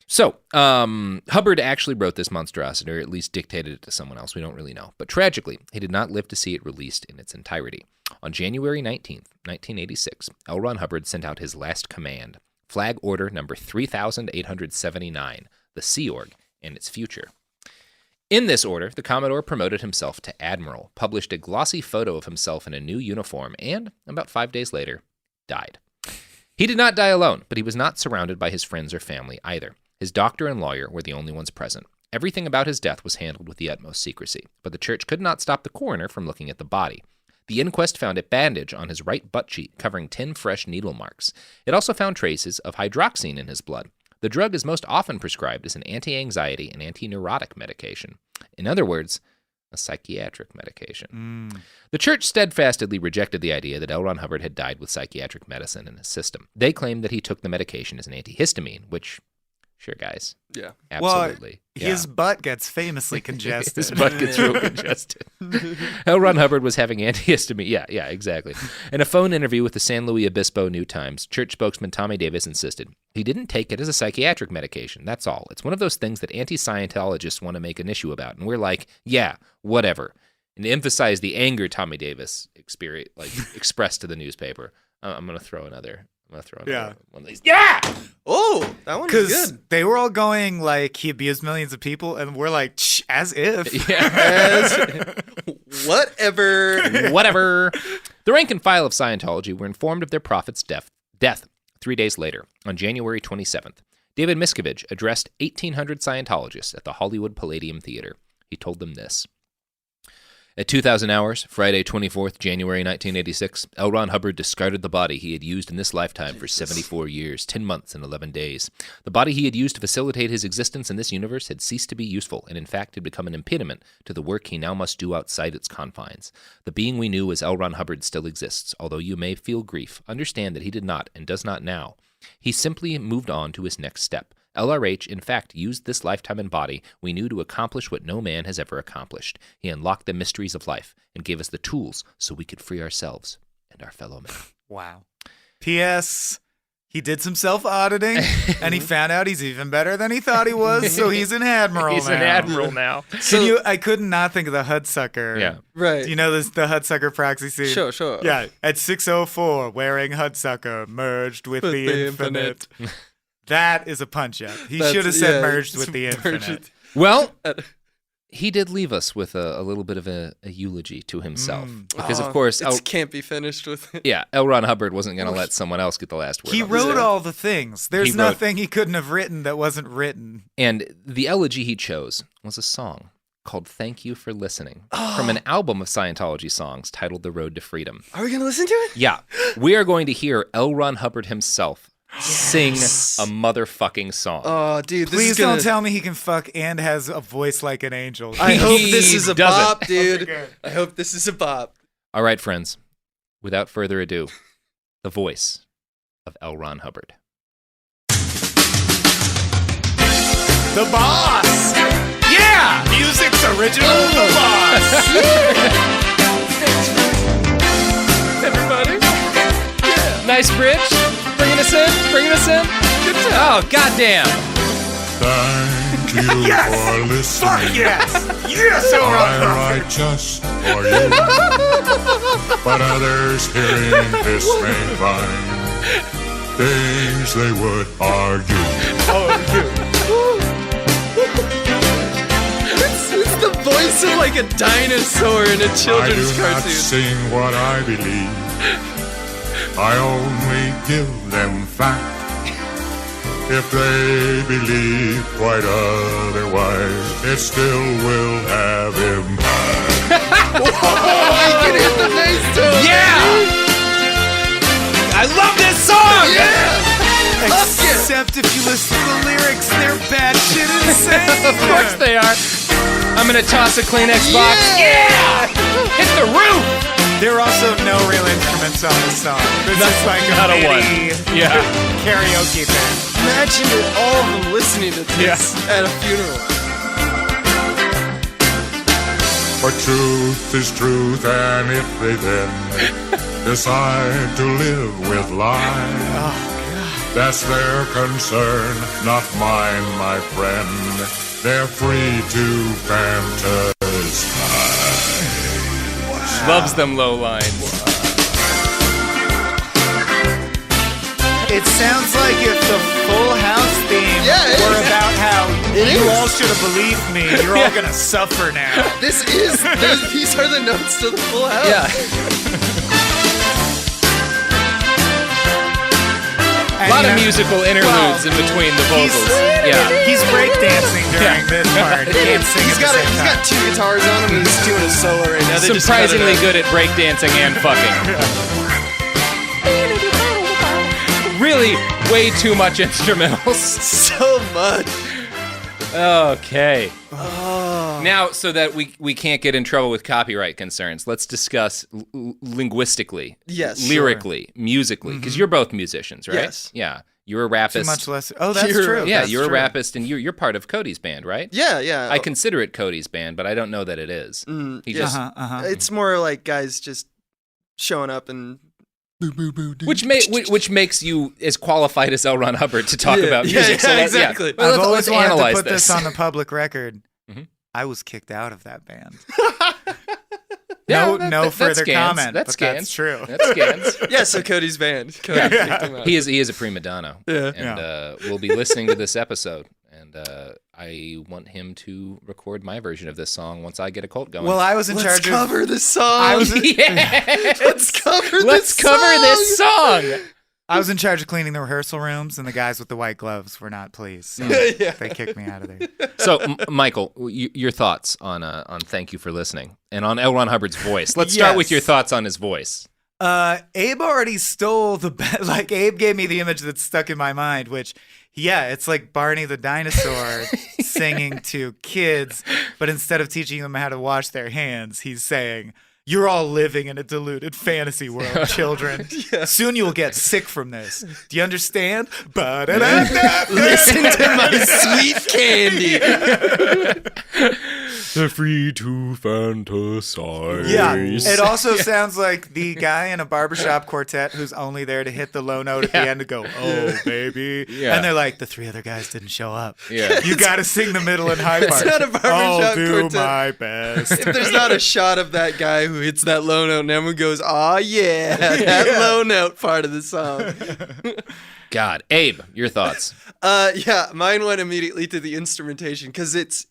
So, Hubbard actually wrote this monstrosity, or at least dictated it to someone else. We don't really know. But tragically, he did not live to see it released in its entirety. On January 19th, 1986, L. Ron Hubbard sent out his last command, Flag Order number 3879, the Sea Org and its future. In this order, the Commodore promoted himself to Admiral, published a glossy photo of himself in a new uniform, and, about 5 days later, died. He did not die alone, but he was not surrounded by his friends or family either. His doctor and lawyer were the only ones present. Everything about his death was handled with the utmost secrecy, but the church could not stop the coroner from looking at the body. The inquest found a bandage on his right butt cheek covering 10 fresh needle marks. It also found traces of hydroxine in his blood. The drug is most often prescribed as an anti-anxiety and anti-neurotic medication. In other words, a psychiatric medication. The church steadfastly rejected the idea that L. Ron Hubbard had died with psychiatric medicine in his system. They claimed that he took the medication as an antihistamine, which... Sure, guys. Yeah. Absolutely. Well, his butt gets famously congested. His butt gets real congested. L. Ron Hubbard was having antihistamine. Yeah, exactly. In a phone interview with the San Luis Obispo New Times, church spokesman Tommy Davis insisted he didn't take it as a psychiatric medication. That's all. It's one of those things that anti-Scientologists want to make an issue about. And we're like, yeah, whatever. And to emphasize the anger Tommy Davis expressed to the newspaper, I'm going to throw another one of these. Yeah! Oh, that one was good. They were all going like he abused millions of people, and we're like, as if. Yeah. Whatever. The rank and file of Scientology were informed of their prophet's death 3 days later, on January 27th. David Miscavige addressed 1,800 Scientologists at the Hollywood Palladium Theater. He told them this. At 2,000 hours, Friday, 24th, January 1986, L. Ron Hubbard discarded the body he had used in this lifetime for 74 years, 10 months, and 11 days. The body he had used to facilitate his existence in this universe had ceased to be useful, and in fact had become an impediment to the work he now must do outside its confines. The being we knew as L. Ron Hubbard still exists. Although you may feel grief, understand that he did not, and does not now. He simply moved on to his next step. LRH, in fact, used this lifetime and body we knew to accomplish what no man has ever accomplished. He unlocked the mysteries of life and gave us the tools so we could free ourselves and our fellow men. Wow. P.S. He did some self-auditing, and he found out he's even better than he thought he was, so he's an admiral He's now. an admiral now. I could not think of the Hudsucker. Yeah. Right. Do you know the Hudsucker proxy scene? Sure. Yeah. At 6:04, wearing Hudsucker, merged with the infinite. That is a punch-up. He should have said merged with the infinite. Well, he did leave us with a little bit of a eulogy to himself. Because, of course... It can't be finished with it. Yeah, L. Ron Hubbard wasn't going to let someone else get the last word. He wrote all the things. There's nothing he couldn't have written that wasn't written. And the elegy he chose was a song called Thank You for Listening from an album of Scientology songs titled The Road to Freedom. Are we going to listen to it? Yeah. We are going to hear L. Ron Hubbard himself sing a motherfucking song. Oh, dude, please don't tell me he can fuck and has a voice like an angel. I hope this is a bop, dude. I hope this is a bop. All right, friends. Without further ado, the voice of L. Ron Hubbard. The Boss! Yeah! Music's original The Boss! Everybody? Yeah. Nice bridge. Bringing us in. Good job. Oh, goddamn. Thank you for listening. Fuck yes! Yes, I write just for you, but others hearing this may find things they would argue. It's the voice of like a dinosaur in a children's cartoon. I do not sing what I believe. I only give them fact. If they believe quite otherwise, it still will have impact. You can hit the bass tone. Yeah! I love this song! Yeah! Except if you listen to the lyrics, they're bad shit insane. Of course they are. I'm gonna toss a Kleenex box. Yeah! Hit the roof! There are also no real instruments on this song. This is like not a one. Karaoke band. Imagine all of them listening to this at a funeral. For truth is truth, and if they then decide to live with lies, that's their concern, not mine, my friend. They're free to fantasize. Loves them low lines. It sounds like if the Full House theme were about how you all should have believed me, you're all gonna suffer now. These are the notes to the Full House. Yeah. A lot of musical interludes in between the vocals. He's breakdancing during this part. He can't sing He's got two guitars on him and he's doing a solo right now. Surprisingly good at breakdancing and fucking. Really, way too much instrumentals. So much. Okay. Now, so that we can't get in trouble with copyright concerns, let's discuss linguistically, lyrically, musically, because you're both musicians, right? Yes. Yeah. You're a rapist. Too much less. Oh, that's true. Yeah, that's you're true. a rapist, and you're part of Cody's band, right? Yeah. I consider it Cody's band, but I don't know that it is. It's more like guys just showing up and which makes you as qualified as L. Ron Hubbard to talk about music. Exactly. Well, I've always wanted to analyze put this on the public record. I was kicked out of that band. No further comment. That's true. That's scans. Yeah, so Cody's band. Cody kicked him out. He is a prima donna. Yeah. And we'll be listening to this episode. And I want him to record my version of this song once I get a cult going. Well, I was in charge of... Let's cover this song. Let's cover this song. this song. I was in charge of cleaning the rehearsal rooms, and the guys with the white gloves were not pleased. So they kicked me out of there. So, Michael, your thoughts on Thank You for Listening and on L. Ron Hubbard's voice. Let's start with your thoughts on his voice. Abe already stole the Abe gave me the image that's stuck in my mind, which, it's like Barney the dinosaur singing to kids, but instead of teaching them how to wash their hands, he's saying, "You're all living in a deluded fantasy world, children. Soon you will get sick from this. Do you understand? Listen to my sweet candy." They're free to fantasize. Yeah, it also sounds like the guy in a barbershop quartet who's only there to hit the low note at the end to go, "Oh, baby." Yeah. And they're like, the three other guys didn't show up. Yeah. You got to sing the middle and high part. It's not a barbershop quartet. I'll do my best. If there's not a shot of that guy who hits that low note and everyone goes, "Aw, yeah, that low note part of the song." God. Abe, your thoughts? Mine went immediately to the instrumentation because it's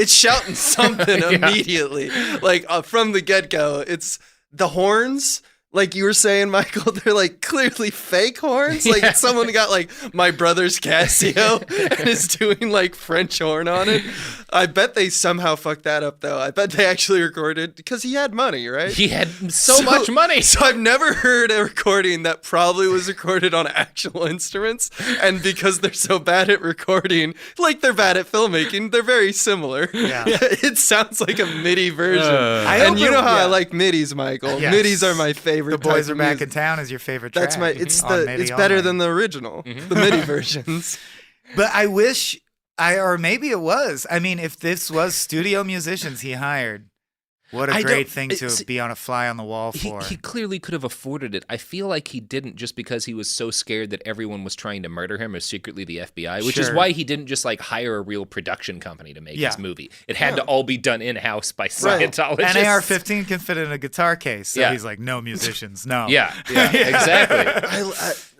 shouting something immediately. Like from the get-go, it's the horns. Like you were saying, Michael, they're like clearly fake horns. Like someone got like my brother's Casio and is doing like French horn on it. I bet they somehow fucked that up though. I bet they actually recorded because he had money, right? He had so much money. So I've never heard a recording that probably was recorded on actual instruments. And because they're so bad at recording, like they're bad at filmmaking, they're very similar. Yeah. It sounds like a MIDI version. And you know how I like MIDIs, Michael. Yes. MIDIs are my favorite. The Boys Are Back in Town is your favorite track. That's my. It's better than the original, the MIDI versions. But I wish or maybe it was. I mean, if this was studio musicians he hired, what a great thing to be on a fly on the wall for. He clearly could have afforded it. I feel like he didn't just because he was so scared that everyone was trying to murder him or secretly the FBI, which is why he didn't just like hire a real production company to make his movie. It had to all be done in-house by Scientologists. And AR-15 can fit in a guitar case, so he's like, no musicians, no. Yeah, exactly.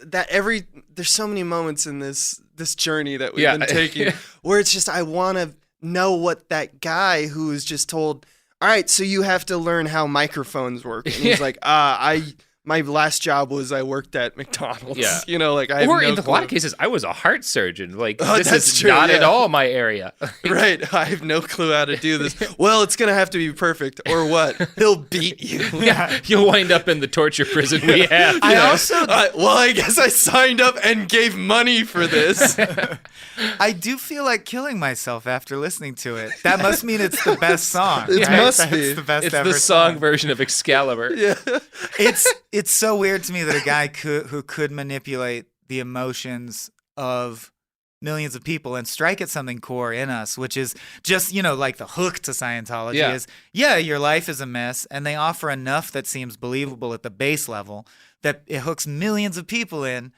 There's so many moments in this journey that we've been taking where it's just I want to know what that guy who was just told, all right, so you have to learn how microphones work. And he's like, my last job was I worked at McDonald's. Yeah. You know, like I have in a lot of cases, I was a heart surgeon. Like this is not at all my area. Right. I have no clue how to do this. Well, it's going to have to be perfect or what? He'll beat you. Yeah. You'll wind up in the torture prison we have. I guess I signed up and gave money for this. I do feel like killing myself after listening to it. That must mean it's the best song. It must be. It's the best it's ever the song version of Excalibur. Yeah. It's so weird to me that a guy who could manipulate the emotions of millions of people and strike at something core in us, which is just, like the hook to Scientology is, your life is a mess, and they offer enough that seems believable at the base level that it hooks millions of people in,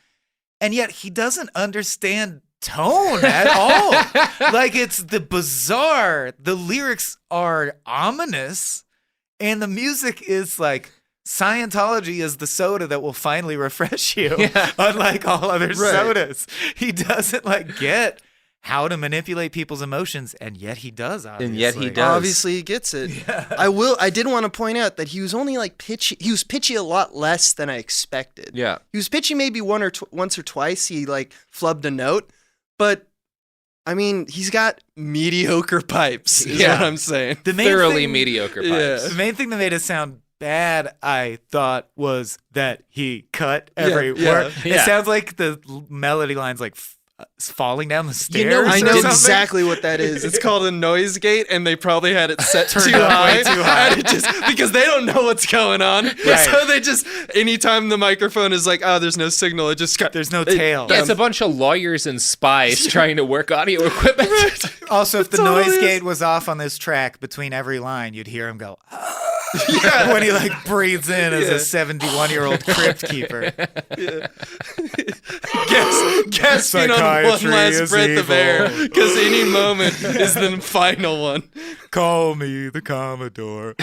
and yet he doesn't understand tone at all. Like, it's the bizarre. The lyrics are ominous, and the music is like, Scientology is the soda that will finally refresh you, unlike all other sodas. He doesn't get how to manipulate people's emotions, and yet he does. Obviously, Obviously, he gets it. Yeah. I did want to point out that he was only pitchy. He was pitchy a lot less than I expected. Yeah, he was pitchy maybe once or twice. He flubbed a note, but I mean, he's got mediocre pipes. Is what I'm saying. Thoroughly mediocre pipes. Yeah. The main thing that made it sound bad, I thought, was that he cut every word. It sounds like the melody line's falling down the stairs. I know exactly what that is. It's called a noise gate, and they probably had it set too high. And it just because they don't know what's going on. Right. So they just anytime the microphone is like, oh, there's no signal, it just there's no tail. Yeah, it's a bunch of lawyers and spies trying to work audio equipment. Also, if the noise gate was off on this track between every line, you'd hear him go. When he breathes in as a 71-year-old crypt keeper. Gasping on one last breath of air because any moment is the final one. Call me the Commodore.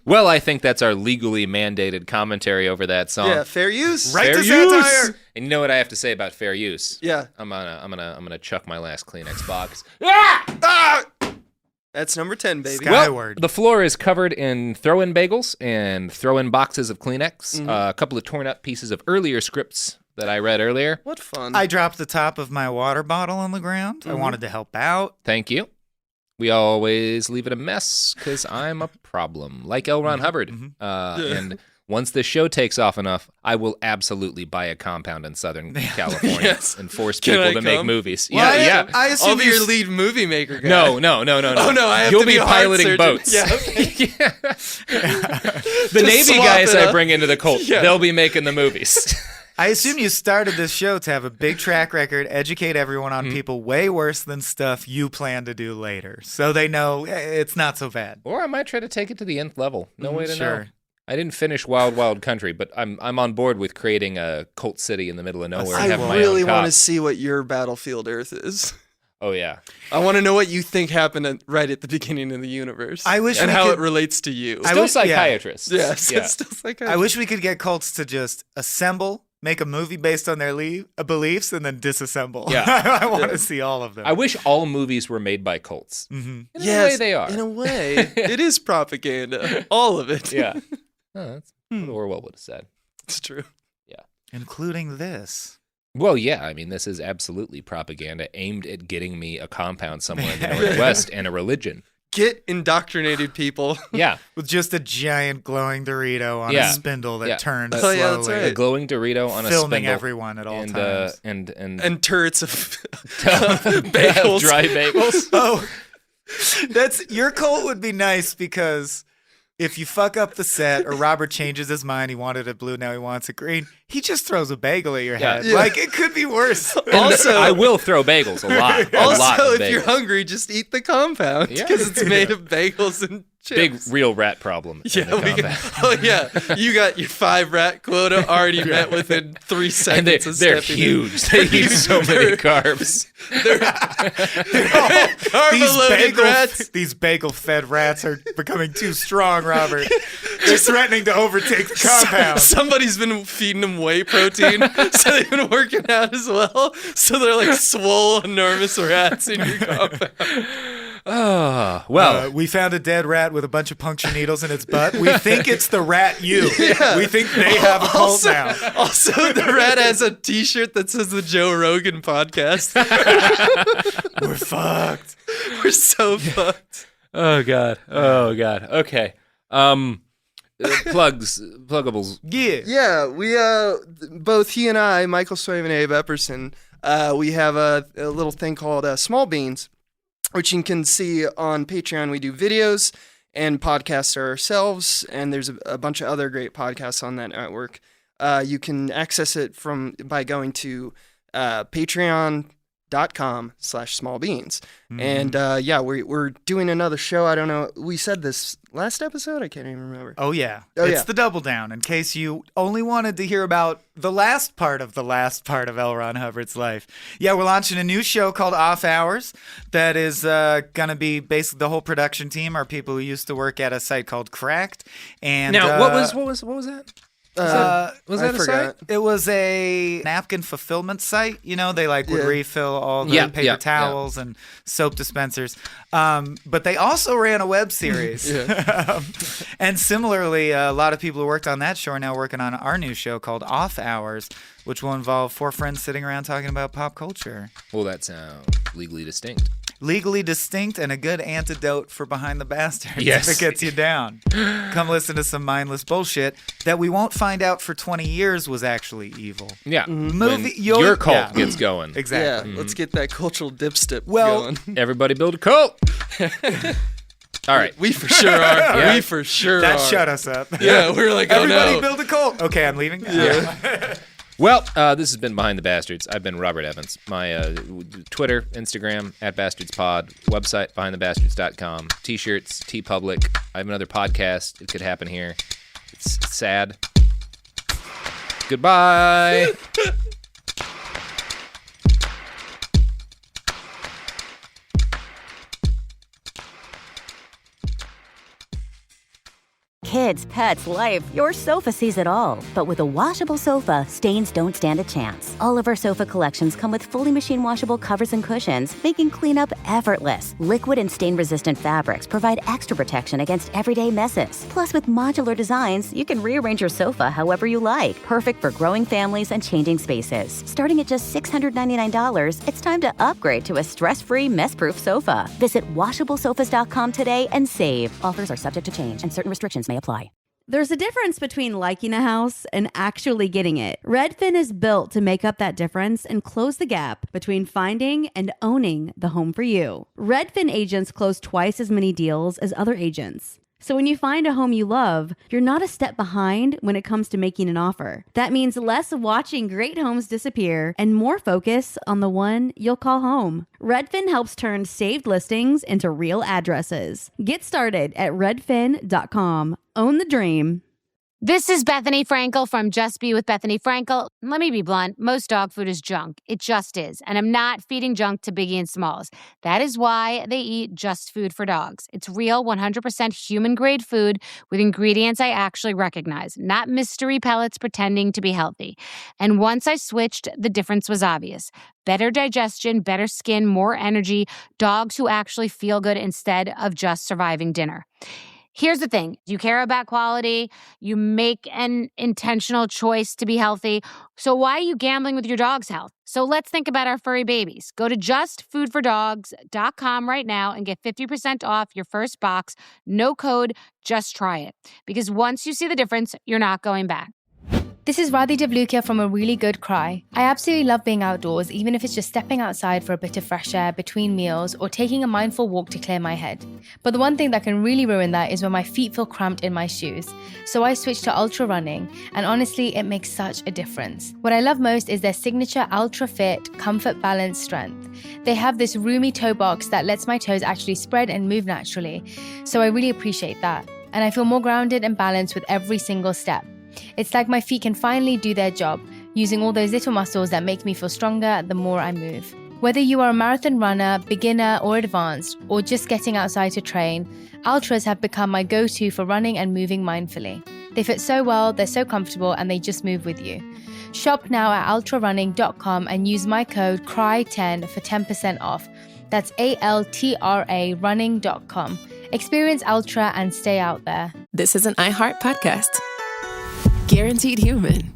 Well, I think that's our legally mandated commentary over that song. Yeah, fair use. Right to satire. And you know what I have to say about fair use? Yeah. I'm gonna chuck my last Kleenex box. That's number 10, baby. Skyward. Well, the floor is covered in throw-in bagels and throw-in boxes of Kleenex, a couple of torn up pieces of earlier scripts that I read earlier. What fun. I dropped the top of my water bottle on the ground. I wanted to help out. Thank you. We always leave it a mess because I'm a problem, like L. Ron Hubbard. And once this show takes off enough, I will absolutely buy a compound in Southern California and force people to make movies. Well, yeah. I assume I'll be your lead movie maker guy. No. Oh, no, I have You'll to be a piloting surgeon. boats. Yeah, okay. The Navy guys I bring into the cult, they'll be making the movies. I assume you started this show to have a big track record, educate everyone on people way worse than stuff you plan to do later. So they know it's not so bad. Or I might try to take it to the nth level. No way to Sure. know. I didn't finish Wild Wild Country, but I'm on board with creating a cult city in the middle of nowhere. I really want to see what your Battlefield Earth is. Oh, yeah. I want to know what you think happened right at the beginning of the universe. I wish and we how could- it relates to you. Still psychiatrists. Yes, Yeah. still psychiatrists. I wish we could get cults to just assemble, make a movie based on their beliefs, and then disassemble. Yeah. I want to see all of them. I wish all movies were made by cults. In a Yes, way, they are. In a way, it is propaganda. All of it. Yeah. Oh, that's what Orwell would have said. It's true. Yeah. Including this. Well, yeah. I mean, this is absolutely propaganda aimed at getting me a compound somewhere in the Northwest and a religion. Get indoctrinated people. Yeah. With just a giant glowing Dorito on a spindle that turns slowly. Yeah, that's right. A glowing Dorito on a spindle. Filming everyone at all times. And turrets of bagels. Dry bagels. Oh, your cult would be nice because if you fuck up the set or Robert changes his mind, he wanted it blue, now he wants it green, he just throws a bagel at your head. Yeah. Like, it could be worse. Also, I will throw bagels a lot. Also, of if you're bagels. hungry, just eat the compound because it's made of bagels and chips. Big real rat problem. You got your 5 rat quota already met within 3 seconds. And they're huge. They eat so many carbs. These bagel-fed rats are becoming too strong, Robert. They're threatening to overtake the compound. Somebody's been feeding them whey protein, so they've been working out as well. So they're like swole, enormous rats in your compound. Oh, well. We found a dead rat with a bunch of puncture needles in its butt. We think it's the rat you. Yeah. We think they have a cult now. Also, the rat has a t-shirt that says the Joe Rogan podcast. We're fucked. We're so fucked. Oh, God. Okay. Pluggables. Yeah, we both he and I, Michael Swaim and Abe Epperson, we have a little thing called Small Beans, which you can see on Patreon. We do videos and podcasts ourselves, and there's a bunch of other great podcasts on that network. You can access it by going to patreon.com/smallbeans. And we're doing another show. I don't know. We said this last episode? I can't even remember. Oh, yeah. It's the double down, in case you only wanted to hear about the last part of L. Ron Hubbard's life. Yeah, we're launching a new show called Off Hours that is going to be basically the whole production team are people who used to work at a site called Cracked. And now, what was that? Was that a site? It was a napkin fulfillment site. You know, they would refill all the paper towels and soap dispensers. But they also ran a web series. And similarly, a lot of people who worked on that show are now working on our new show called Off Hours, which will involve 4 friends sitting around talking about pop culture. Well, that sounds legally distinct. Legally distinct and a good antidote for Behind the Bastards if it gets you down. Come listen to some mindless bullshit that we won't find out for 20 years was actually evil. Yeah. When your cult gets going. Exactly. Yeah, let's get that cultural dipstick going. Everybody build a cult. All right. We for sure are. We for sure that are. shut us up. Yeah, we're like, everybody build a cult. Okay, I'm leaving. Yeah. Well, this has been Behind the Bastards. I've been Robert Evans. My Twitter, Instagram, @BastardsPod, website, BehindTheBastards.com, T-shirts, TeePublic. I have another podcast. It could happen here. It's sad. Goodbye. Kids, pets, life, your sofa sees it all. But with a washable sofa, stains don't stand a chance. All of our sofa collections come with fully machine washable covers and cushions, making cleanup effortless. Liquid and stain-resistant fabrics provide extra protection against everyday messes. Plus, with modular designs, you can rearrange your sofa however you like. Perfect for growing families and changing spaces. Starting at just $699, it's time to upgrade to a stress-free, mess-proof sofa. Visit washablesofas.com today and save. Offers are subject to change and certain restrictions may apply. There's a difference between liking a house and actually getting it. Redfin is built to make up that difference and close the gap between finding and owning the home for you. Redfin agents close twice as many deals as other agents. So when you find a home you love, you're not a step behind when it comes to making an offer. That means less watching great homes disappear and more focus on the one you'll call home. Redfin helps turn saved listings into real addresses. Get started at redfin.com. Own the dream. This is Bethany Frankel from Just Be with Bethany Frankel. Let me be blunt. Most dog food is junk. It just is. And I'm not feeding junk to Biggie and Smalls. That is why they eat Just Food for Dogs. It's real, 100% human-grade food with ingredients I actually recognize, not mystery pellets pretending to be healthy. And once I switched, the difference was obvious. Better digestion, better skin, more energy, dogs who actually feel good instead of just surviving dinner. Here's the thing. You care about quality. You make an intentional choice to be healthy. So why are you gambling with your dog's health? So let's think about our furry babies. Go to justfoodfordogs.com right now and get 50% off your first box. No code, just try it. Because once you see the difference, you're not going back. This is Radhi Devlukia from A Really Good Cry. I absolutely love being outdoors, even if it's just stepping outside for a bit of fresh air between meals or taking a mindful walk to clear my head. But the one thing that can really ruin that is when my feet feel cramped in my shoes. So I switched to ultra running, and honestly, it makes such a difference. What I love most is their signature Ultra Fit Comfort Balance Strength. They have this roomy toe box that lets my toes actually spread and move naturally, so I really appreciate that. And I feel more grounded and balanced with every single step. It's like my feet can finally do their job, using all those little muscles that make me feel stronger the more I move. Whether you are a marathon runner, beginner or advanced, or just getting outside to train, Ultras have become my go-to for running and moving mindfully. They fit so well, they're so comfortable, and they just move with you. Shop now at ultrarunning.com and use my code CRY10 for 10% off. That's ALTRA running.com. Experience Ultra and stay out there. This is an iHeart podcast. Guaranteed human.